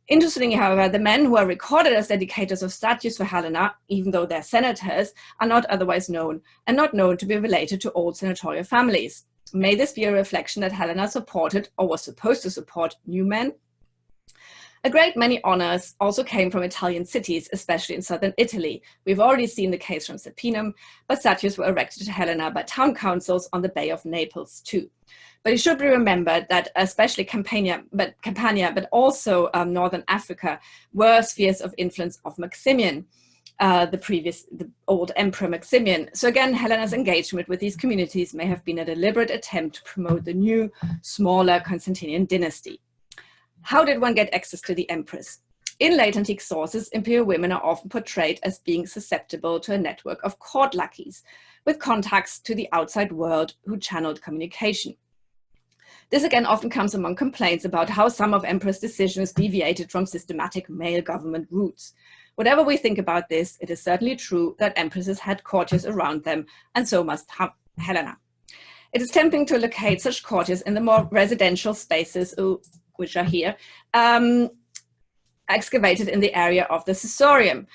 Interestingly, however, the men who are recorded as dedicators of statues for Helena, even though they're senators, are not otherwise known and not known to be related to old senatorial families. May this be a reflection that Helena supported or was supposed to support new men? A great many honors also came from Italian cities, especially in southern Italy. We've already seen the case from Sepinum, but statues were erected to Helena by town councils on the Bay of Naples too. But it should be remembered that especially Campania, but also Northern Africa were spheres of influence of Maximian, the old Emperor Maximian. So again, Helena's engagement with these communities may have been a deliberate attempt to promote the new, smaller Constantinian dynasty. How did one get access to the empress? In late antique sources, imperial women are often portrayed as being susceptible to a network of court lackeys with contacts to the outside world who channeled communication. This again often comes among complaints about how some of emperors' decisions deviated from systematic male government routes. Whatever we think about this, it is certainly true that empresses had courtiers around them, and so must have Helena. It is tempting to locate such courtiers in the more residential spaces, which are here, excavated in the area of the Caesarium,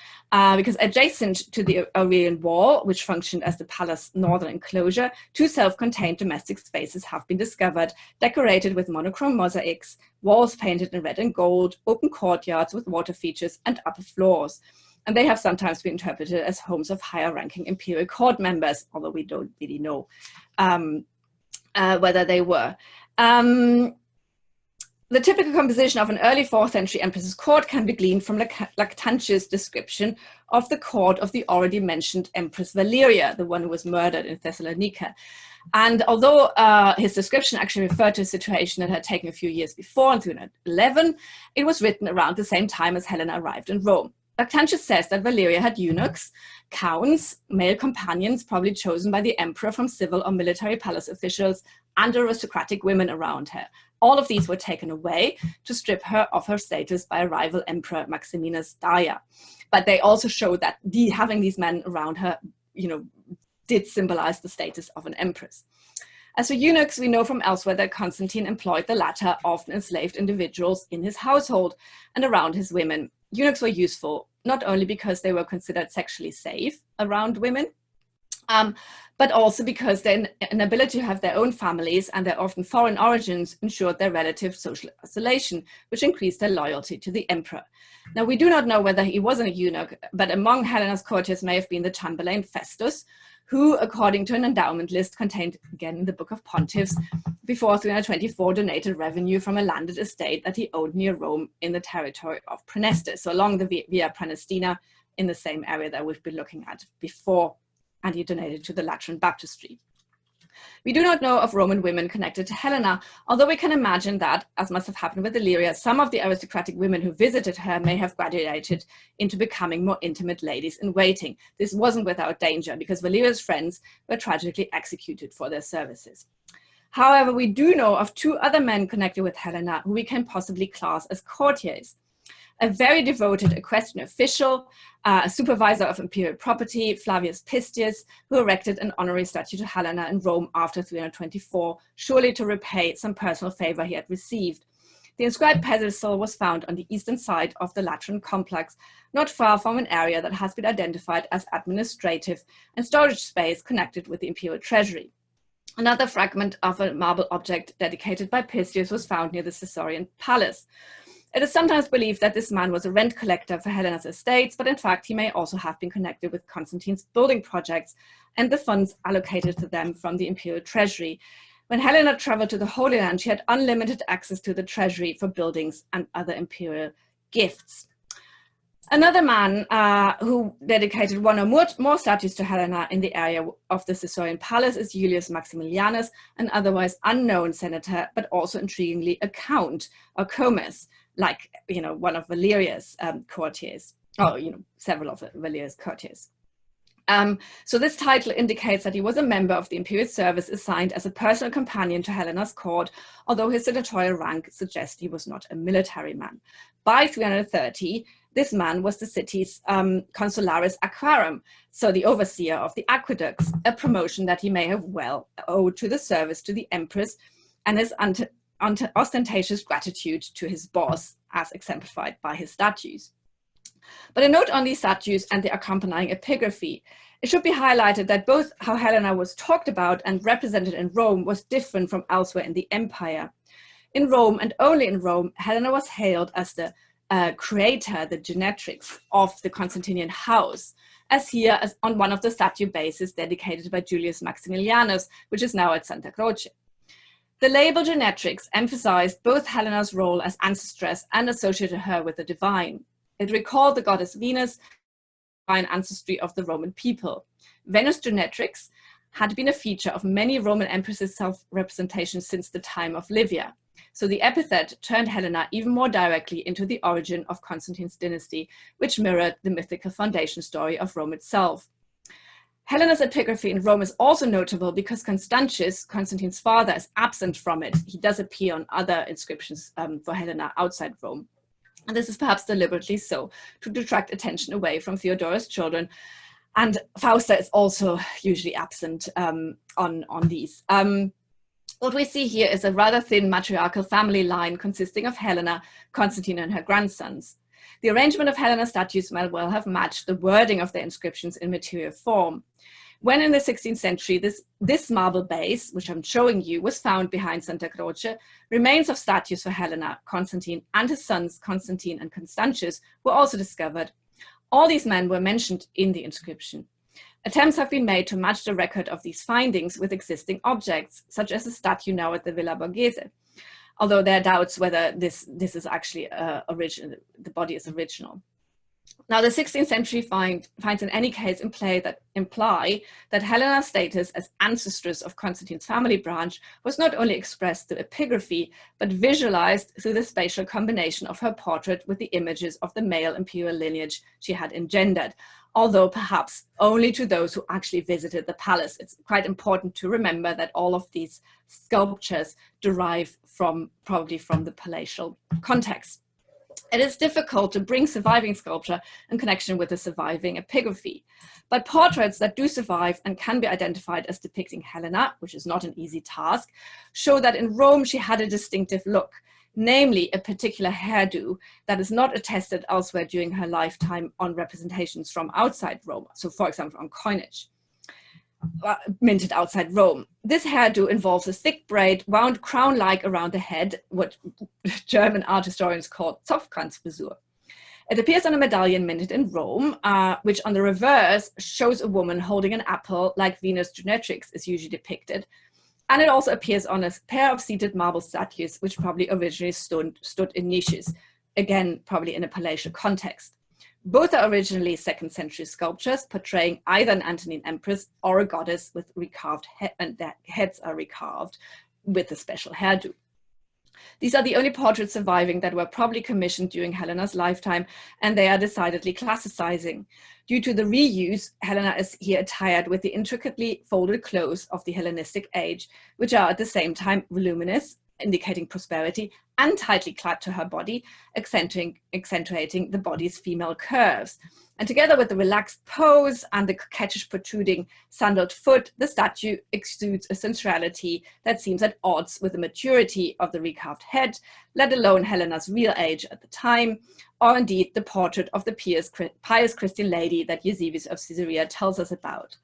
because adjacent to the Aurelian Wall, which functioned as the palace northern enclosure, two self-contained domestic spaces have been discovered, decorated with monochrome mosaics, walls painted in red and gold, open courtyards with water features, and upper floors. And they have sometimes been interpreted as homes of higher-ranking imperial court members, although we don't really know whether they were. The typical composition of an early 4th century empress's court can be gleaned from Lactantius' description of the court of the already mentioned Empress Valeria, the one who was murdered in Thessalonica. And although his description actually referred to a situation that had taken a few years before, in 311, it was written around the same time as Helena arrived in Rome. Lactantius says that Valeria had eunuchs, counts, male companions, probably chosen by the emperor from civil or military palace officials, and aristocratic women around her. All of these were taken away to strip her of her status by a rival emperor, Maximinus Daia. But they also show that having these men around her, did symbolize the status of an empress. As for eunuchs, we know from elsewhere that Constantine employed the latter, often enslaved individuals in his household and around his women. Eunuchs were useful, not only because they were considered sexually safe around women, but also because their inability to have their own families and their often foreign origins ensured their relative social isolation, which increased their loyalty to the emperor. Now, we do not know whether he was a eunuch, but among Helena's courtiers may have been the Chamberlain Festus, who, according to an endowment list contained again in the Book of Pontiffs, before 324 donated revenue from a landed estate that he owned near Rome in the territory of Praeneste, so along the Via Praenestina, in the same area that we've been looking at before, and he donated to the Lateran Baptistry. We do not know of Roman women connected to Helena, although we can imagine that, as must have happened with Illyria, some of the aristocratic women who visited her may have graduated into becoming more intimate ladies in waiting. This wasn't without danger, because Valeria's friends were tragically executed for their services. However, we do know of two other men connected with Helena who we can possibly class as courtiers. A very devoted equestrian official, a supervisor of imperial property, Flavius Pistius, who erected an honorary statue to Helena in Rome after 324, surely to repay some personal favor he had received. The inscribed pedestal was found on the eastern side of the Lateran complex, not far from an area that has been identified as administrative and storage space connected with the imperial treasury. Another fragment of a marble object dedicated by Pistius was found near the Caesarian palace. It is sometimes believed that this man was a rent collector for Helena's estates, but in fact he may also have been connected with Constantine's building projects and the funds allocated to them from the imperial treasury. When Helena traveled to the Holy Land, she had unlimited access to the treasury for buildings and other imperial gifts. Another man who dedicated one or more statues to Helena in the area of the Caesarian palace is Julius Maximilianus, an otherwise unknown senator, but also intriguingly a count or comes, like, one of Valeria's courtiers, or, several of Valeria's courtiers. So this title indicates that he was a member of the imperial service assigned as a personal companion to Helena's court, although his senatorial rank suggests he was not a military man. By 330, this man was the city's consularis aquarum, so the overseer of the aqueducts, a promotion that he may have well owed to the service to the empress and his ostentatious gratitude to his boss, as exemplified by his statues. But a note on these statues and the accompanying epigraphy. It should be highlighted that both how Helena was talked about and represented in Rome was different from elsewhere in the empire. In Rome, and only in Rome, Helena was hailed as the creator, the genetrix of the Constantinian house, as here as on one of the statue bases dedicated by Julius Maximilianus, which is now at Santa Croce. The label genetrix emphasized both Helena's role as ancestress and associated her with the divine. It recalled the goddess Venus, divine ancestry of the Roman people. Venus genetrix had been a feature of many Roman empresses' self-representations since the time of Livia. So the epithet turned Helena even more directly into the origin of Constantine's dynasty, which mirrored the mythical foundation story of Rome itself. Helena's epigraphy in Rome is also notable because Constantius, Constantine's father, is absent from it. He does appear on other inscriptions for Helena outside Rome. And this is perhaps deliberately so, to detract attention away from Theodora's children. And Fausta is also usually absent on these. What we see here is a rather thin matriarchal family line consisting of Helena, Constantine, and her grandsons. The arrangement of Helena's statues might well have matched the wording of their inscriptions in material form. When in the 16th century, this marble base, which I'm showing you, was found behind Santa Croce, remains of statues for Helena, Constantine, and his sons, Constantine and Constantius, were also discovered. All these men were mentioned in the inscription. Attempts have been made to match the record of these findings with existing objects, such as a statue now at the Villa Borghese, although there are doubts whether this is actually original, the body is original. Now, the 16th century finds in any case imply that Helena's status as ancestress of Constantine's family branch was not only expressed through epigraphy, but visualized through the spatial combination of her portrait with the images of the male imperial lineage she had engendered, although perhaps only to those who actually visited the palace. It's quite important to remember that all of these sculptures derive probably from the palatial context. It is difficult to bring surviving sculpture in connection with the surviving epigraphy, but portraits that do survive and can be identified as depicting Helena, which is not an easy task, show that in Rome she had a distinctive look, namely a particular hairdo that is not attested elsewhere during her lifetime on representations from outside Rome, so for example on coinage minted outside Rome. This hairdo involves a thick braid wound crown-like around the head, what German art historians call Zopfkranzfrisur. It appears on a medallion minted in Rome, which on the reverse shows a woman holding an apple like Venus genetrix is usually depicted. And it also appears on a pair of seated marble statues, which probably originally stood in niches, again, probably in a palatial context. Both are originally 2nd century sculptures portraying either an Antonine empress or a goddess with recarved and their heads are recarved with a special hairdo. These are the only portraits surviving that were probably commissioned during Helena's lifetime, and they are decidedly classicizing. Due to the reuse, Helena is here attired with the intricately folded clothes of the Hellenistic age, which are at the same time voluminous, indicating prosperity, and tightly clad to her body, accentuating the body's female curves. And together with the relaxed pose and the coquettish protruding sandaled foot, the statue exudes a sensuality that seems at odds with the maturity of the recarved head, let alone Helena's real age at the time, or indeed the portrait of the pious Christian lady that Eusebius of Caesarea tells us about.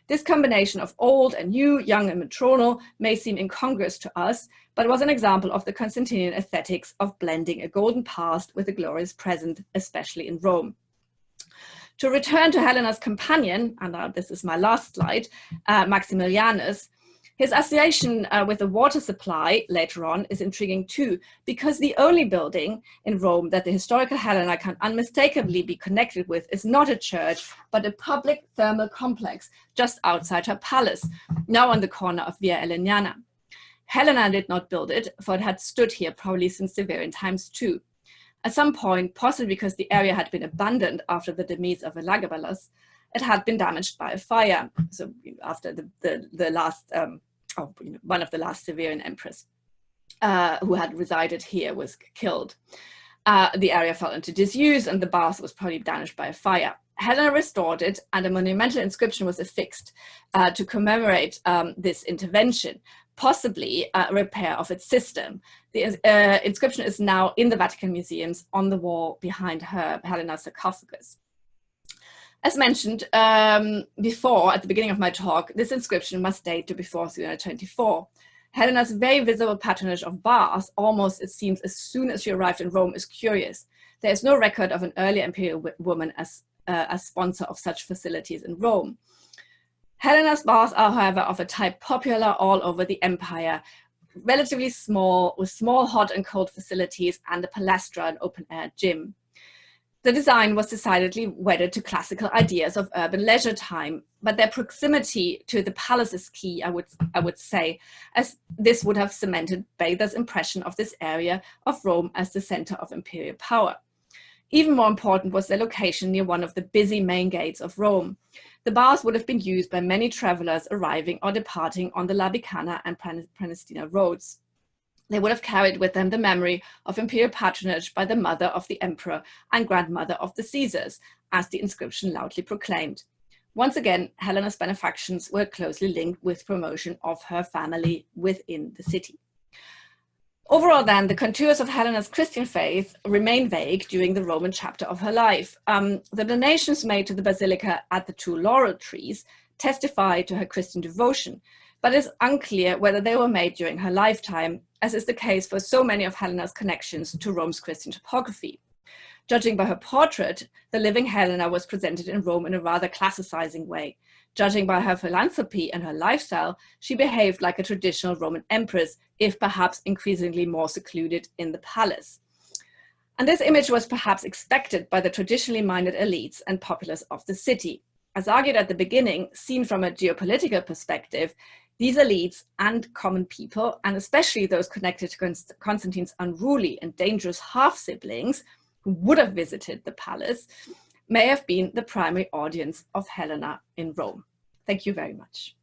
This combination of old and new, young and matronal may seem incongruous to us, but was an example of the Constantinian aesthetics of blending a golden past with a glorious present, especially in Rome. To return to Helena's companion, and this is my last slide, Maximilianus, his association with the water supply later on is intriguing too, because the only building in Rome that the historical Helena can unmistakably be connected with is not a church, but a public thermal complex just outside her palace, now on the corner of Via Eleniana. Helena did not build it, for it had stood here probably since Severian times too. At some point, possibly because the area had been abandoned after the demise of Elagabalus, it had been damaged by a fire. So after the last, one of the last Severian emperors who had resided here was killed. The area fell into disuse and the bath was probably damaged by a fire. Helena restored it, and a monumental inscription was affixed to commemorate this intervention, possibly a repair of its system. The inscription is now in the Vatican museums on the wall behind Helena's sarcophagus. As mentioned before, at the beginning of my talk, this inscription must date to before 324. Helena's very visible patronage of baths, almost it seems as soon as she arrived in Rome, is curious. There is no record of an earlier imperial woman as sponsor of such facilities in Rome. Helena's baths are, however, of a type popular all over the empire, relatively small, with small hot and cold facilities and a palastra and open-air gym. The design was decidedly wedded to classical ideas of urban leisure time, but their proximity to the palace is key, I would say, as this would have cemented bathers' impression of this area of Rome as the center of imperial power. Even more important was their location near one of the busy main gates of Rome. The baths would have been used by many travelers arriving or departing on the Labicana and Prenestina roads. They would have carried with them the memory of imperial patronage by the mother of the emperor and grandmother of the Caesars, as the inscription loudly proclaimed. Once again, Helena's benefactions were closely linked with promotion of her family within the city. Overall, then, the contours of Helena's Christian faith remain vague during the Roman chapter of her life. The donations made to the basilica at the two laurel trees testify to her Christian devotion, but it's unclear whether they were made during her lifetime, as is the case for so many of Helena's connections to Rome's Christian topography. Judging by her portrait, the living Helena was presented in Rome in a rather classicizing way. Judging by her philanthropy and her lifestyle, she behaved like a traditional Roman empress, if perhaps increasingly more secluded in the palace. And this image was perhaps expected by the traditionally minded elites and populace of the city. As argued at the beginning, seen from a geopolitical perspective, these elites and common people, and especially those connected to Constantine's unruly and dangerous half-siblings who would have visited the palace, may have been the primary audience of Helena in Rome. Thank you very much.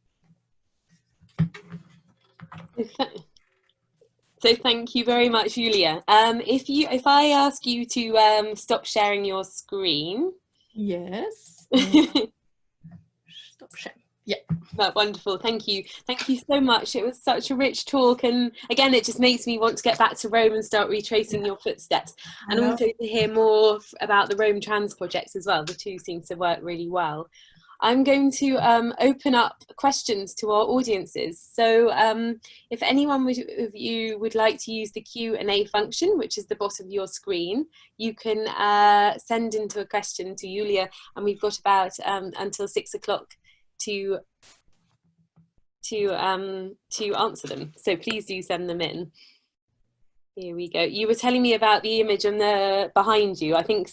So thank you very much, Julia. If I ask you to stop sharing your screen. Yes. Stop sharing. Yeah. That's wonderful. Thank you. Thank you so much. It was such a rich talk. And again, it just makes me want to get back to Rome and start retracing your footsteps. And also to hear more about the Rome Trans projects as well. The two seem to work really well. I'm going to open up questions to our audiences. So if anyone of you would like to use the Q&A function, which is the bottom of your screen, you can send into a question to Julia, and we've got about until 6 o'clock to answer them. So please do send them in. Here we go. You were telling me about the image on the behind you. I think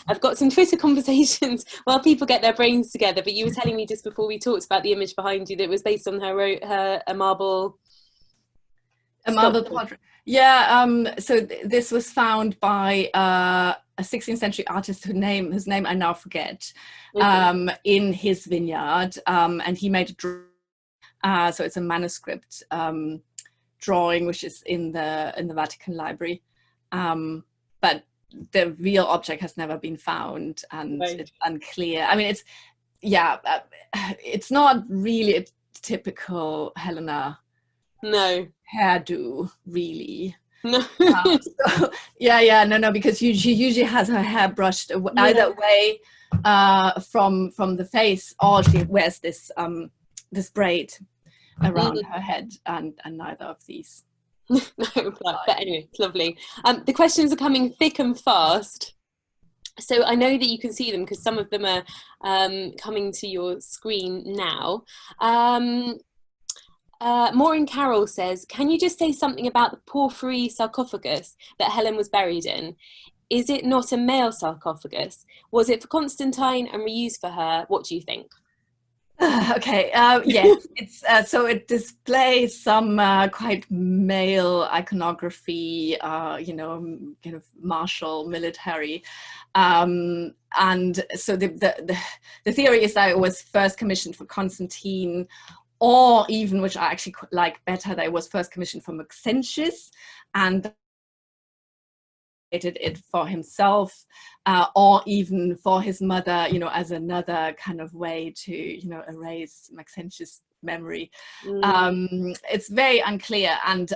I've got some Twitter conversations while people get their brains together, but you were telling me just before we talked about the image behind you that it was based on a marble portrait. Yeah, so this was found by a 16th century artist whose name I now forget, in his vineyard, and he made a drawing. So it's a manuscript drawing which is in the Vatican Library, but the real object has never been found, and it's unclear. I mean, it's not really a typical Helena hairdo, really. No. No, because she usually has her hair brushed either way from the face, or she wears this braid around her head, and neither of these. No, but anyway, it's lovely. The questions are coming thick and fast, so I know that you can see them because some of them are coming to your screen now. Maureen Carroll says, can you just say something about the porphyry sarcophagus that Helen was buried in? Is it not a male sarcophagus? Was it for Constantine and reused for her? What do you think? Okay, yes, it's so it displays some quite male iconography, kind of martial military, and so the theory is that it was first commissioned for Constantine, or even, which I actually like better, that it was first commissioned for Maxentius, and it for himself, or even for his mother, as another kind of way to, erase Maxentius' memory. It's very unclear, and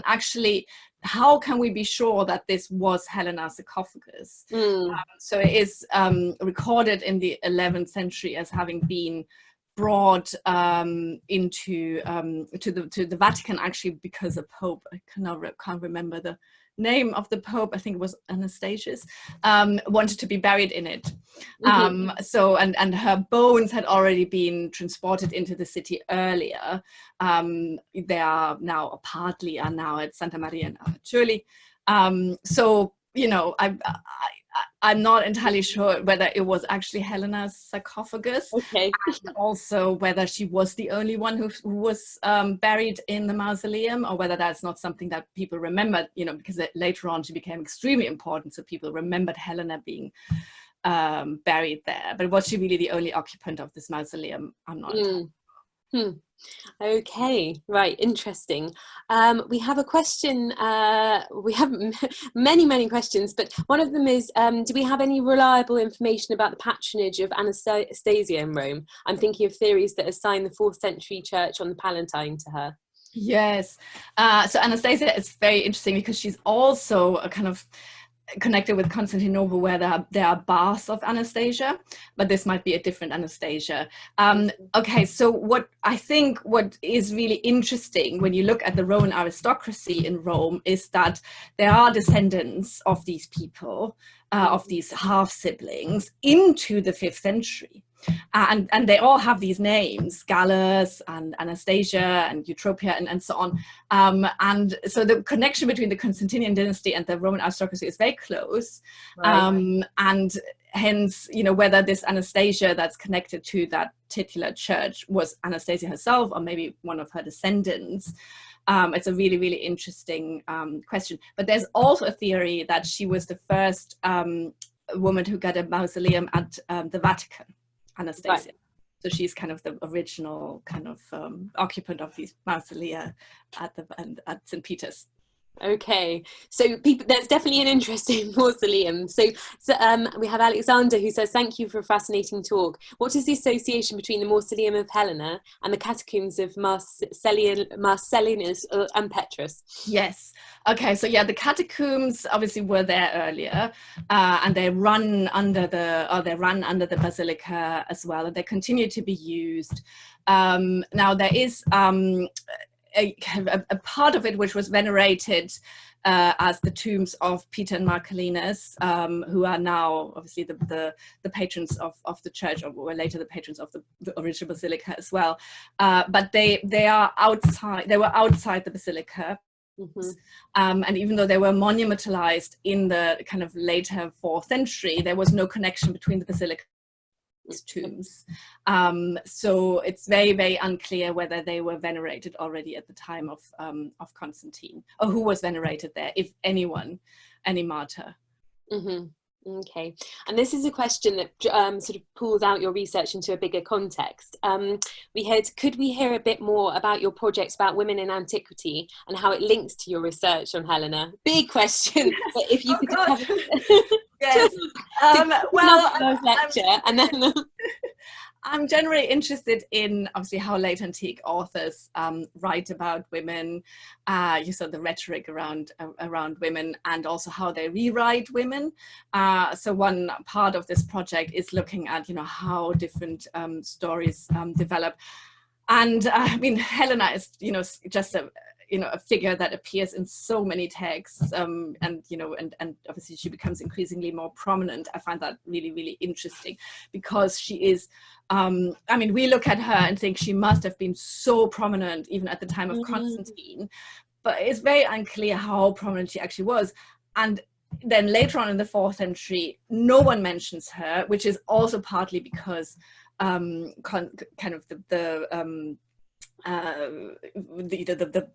actually, how can we be sure that this was Helena's sarcophagus? So it is recorded in the 11th century as having been brought into to the Vatican, actually, because a pope, I can't remember the name of the pope, I think it was Anastasius, wanted to be buried in it. So and her bones had already been transported into the city earlier. They are now partly at Santa Maria in Arcacholi. So I'm not entirely sure whether it was actually Helena's sarcophagus, Okay. and also whether she was the only one who was buried in the mausoleum, or whether that's not something that people remembered, because later on she became extremely important, so people remembered Helena being buried there. But was she really the only occupant of this mausoleum? I'm not entirely sure. Okay, right, interesting. We have a question, we have many questions, but one of them is, do we have any reliable information about the patronage of Anastasia in Rome? I'm thinking of theories that assign the 4th century church on the Palatine to her. Yes, so Anastasia is very interesting because she's also a kind of connected with Constantinople, where there are baths of Anastasia, but this might be a different Anastasia. Okay, so what is really interesting when you look at the Roman aristocracy in Rome is that there are descendants of these people, of these half siblings, into the 5th century. And they all have these names, Gallus and Anastasia and Eutropia and so on. And so the connection between the Constantinian dynasty and the Roman aristocracy is very close. Right. And hence, whether this Anastasia that's connected to that titular church was Anastasia herself or maybe one of her descendants. It's a really, really interesting question. But there's also a theory that she was the first woman who got a mausoleum at the Vatican. Anastasia. Right. So she's kind of the original kind of occupant of these mausolea at St. Peter's. Okay, so there's definitely an interesting mausoleum. So we have Alexander who says, thank you for a fascinating talk. What is the association between the Mausoleum of Helena and the Catacombs of Marcellinus and Petrus? Yes. Okay, so yeah, the Catacombs obviously were there earlier, and they run under the Basilica as well, and they continue to be used. Now there is a part of it which was venerated as the tombs of Peter and Marcellinus, who are now obviously the patrons of the church, or were later the patrons of the original basilica as well. But they are outside. They were outside the basilica. And even though they were monumentalized in the kind of later 4th century, there was no connection between the basilica tombs. So it's very, very unclear whether they were venerated already at the time of Constantine, or who was venerated there, if anyone, any martyr. Okay, and this is a question that sort of pulls out your research into a bigger context. Could we hear a bit more about your projects about women in antiquity and how it links to your research on Helena? Big question, but if you could just have yes. lecture, and then I'm generally interested in obviously how late antique authors write about women. You saw the rhetoric around women, and also how they rewrite women. So one part of this project is looking at how different stories develop. And I mean, Helena is just a figure that appears in so many texts, and obviously she becomes increasingly more prominent. I find that really, really interesting, because she is, I mean, we look at her and think she must have been so prominent even at the time of Constantine, but it's very unclear how prominent she actually was. And then later on in the 4th century, no one mentions her, which is also partly because kind of the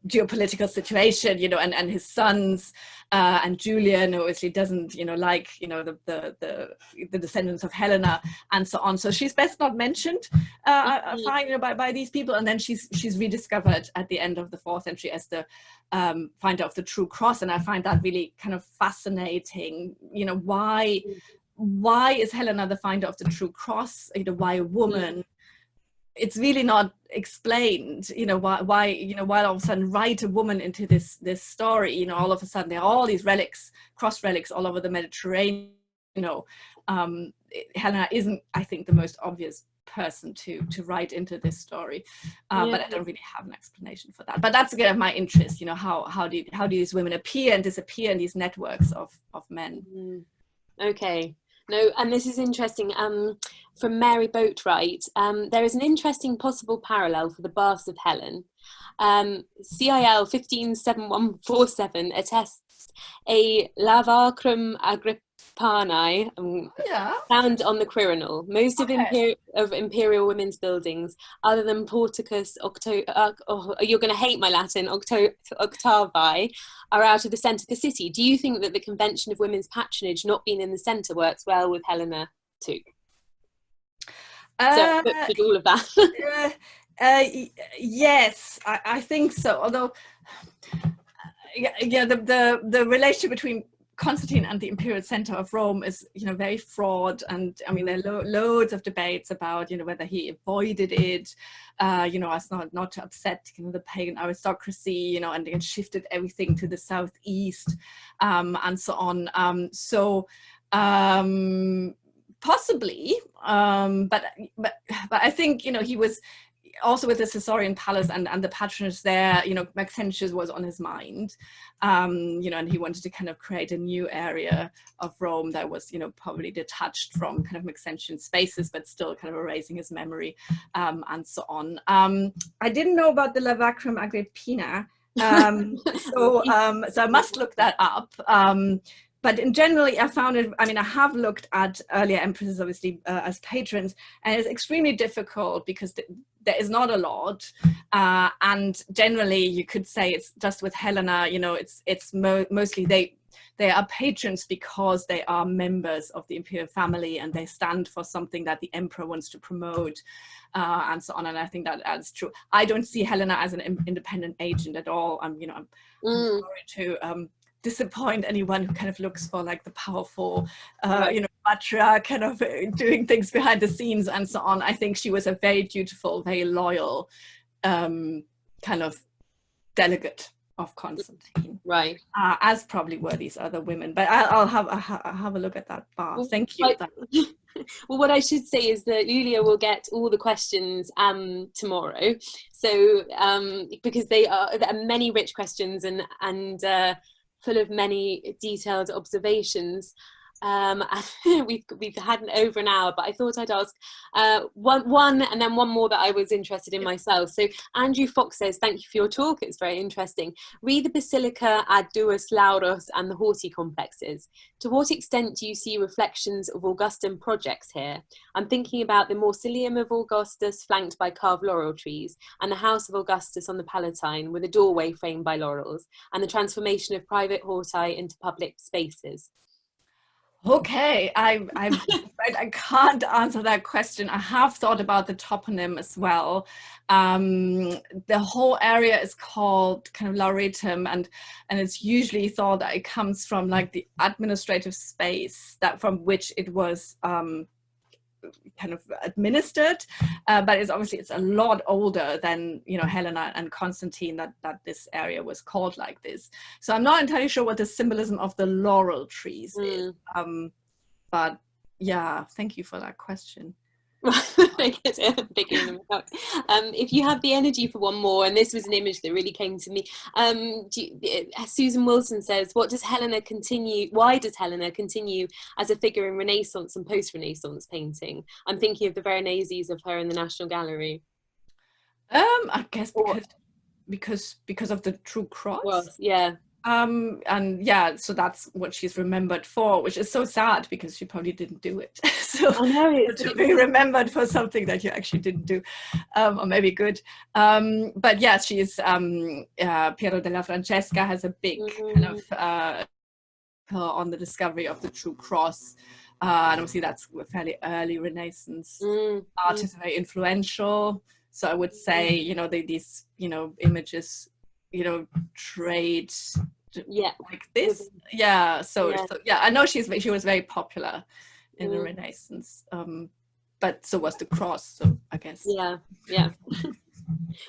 geopolitical situation, you know, and his sons, and Julian, who obviously doesn't, you know, like, you know, the descendants of Helena and so on. So she's best not mentioned, I find, you know, by these people. And then she's rediscovered at the end of the 4th century as the finder of the true cross. And I find that really kind of fascinating. You know, why is Helena the finder of the true cross? You know, why a woman? It's really not explained, you know, why, you know, why all of a sudden write a woman into this story, you know, all of a sudden there are all these relics, cross relics all over the Mediterranean, you know. Helena isn't, I think, the most obvious person to write into this story, but I don't really have an explanation for that. But that's again of my interest, you know, how do these women appear and disappear in these networks of men. Okay. No, and this is interesting. From Mary Boatwright, there is an interesting possible parallel for the baths of Helen. CIL 157147 attests a lavacrum Agrippanae found on the Quirinal. Most of imperial women's buildings, other than Porticus you're going to hate my Latin, Octavi, are out of the centre of the city. Do you think that the convention of women's patronage not being in the centre works well with Helena too? So with all of that. Yes, I think so. Although, the relationship between Constantine and the imperial center of Rome is, you know, very fraught, and I mean there are loads of debates about, you know, whether he avoided it, you know, as not to upset, you know, the pagan aristocracy, you know, and then shifted everything to the southeast, and so on. Possibly, but I think, you know, he was also with the Caesarian palace and the patronage there, you know, Maxentius was on his mind, you know, and he wanted to kind of create a new area of Rome that was, you know, probably detached from kind of Maxentian spaces, but still kind of erasing his memory, and so on. I didn't know about the Lavacrum Agrippina, so I must look that up. But in generally, I found it, I mean, I have looked at earlier empresses, obviously, as patrons, and it's extremely difficult because there is not a lot. And generally, you could say it's just with Helena, you know, it's mostly they are patrons because they are members of the imperial family and they stand for something that the emperor wants to promote, and so on. And I think that's true. I don't see Helena as an independent agent at all. I'm sorry to disappoint anyone who kind of looks for like the powerful, you know, matriarch kind of doing things behind the scenes and so on. I think she was a very dutiful, very loyal, kind of delegate of Constantine, right? As probably were these other women. But I'll have a look at that bar. Thank you. Well, what I should say is that Julia will get all the questions tomorrow. So because there are many rich questions and full of many detailed observations. We've had over an hour, but I thought I'd ask one and then one more that I was interested in myself. So Andrew Fox says, thank you for your talk, it's very interesting. Read the Basilica ad Duas Lauros and the Horti complexes. To what extent do you see reflections of Augustan projects here? I'm thinking about the Mausoleum of Augustus flanked by carved laurel trees, and the House of Augustus on the Palatine with a doorway framed by laurels, and the transformation of private horti into public spaces. Okay, I can't answer that question. I have thought about the toponym as well. The whole area is called kind of Lauretum, and it's usually thought that it comes from like the administrative space that from which it was kind of administered, but it's a lot older than, you know, Helena and Constantine that this area was called like this. So I'm not entirely sure what the symbolism of the laurel trees is, but yeah, thank you for that question. If you have the energy for one more, and this was an image that really came to me. Susan Wilson says, why does Helena continue as a figure in Renaissance and post-Renaissance painting? I'm thinking of the Veroneses of her in the National Gallery. I guess because of the true cross. Well, yeah. And yeah, so that's what she's remembered for, which is so sad because she probably didn't do it. So I know, to be remembered for something that you actually didn't do, or maybe good. But yeah, she's Piero della Francesca has a big kind of on the discovery of the true cross. And obviously that's a fairly early Renaissance artist, very influential. So I would say, you know, these, you know, images, you know, trade like this. Yeah. So yeah, I know she was very popular in the Renaissance. But so was the cross, so I guess. Yeah.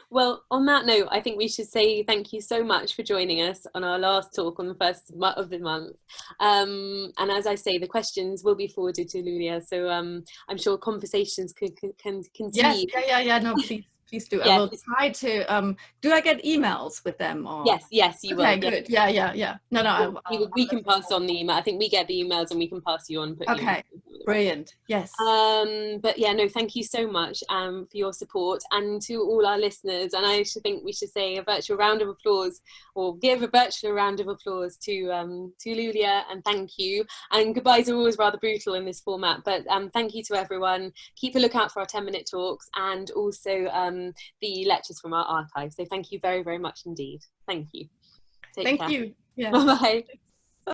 Well, on that note, I think we should say thank you so much for joining us on our last talk on the first of the month. And as I say, the questions will be forwarded to Lulia, so I'm sure conversations can continue. Yes, yeah. No, please do. I will try to. Do I get emails with them? Or? Yes, you will. Okay, good. Yeah. No. We can pass on the email. I think we get the emails and we can pass you on. Okay, brilliant. Yes. But yeah, no, thank you so much for your support, and to all our listeners. And I think we should say a virtual round of applause, or give a virtual round of applause to Lulia, and thank you. And goodbyes are always rather brutal in this format, but thank you to everyone. Keep a lookout for our 10-minute talks, and also the lectures from our archive. So thank you very, very much indeed. Thank you. Thank you. Yeah. Bye-bye.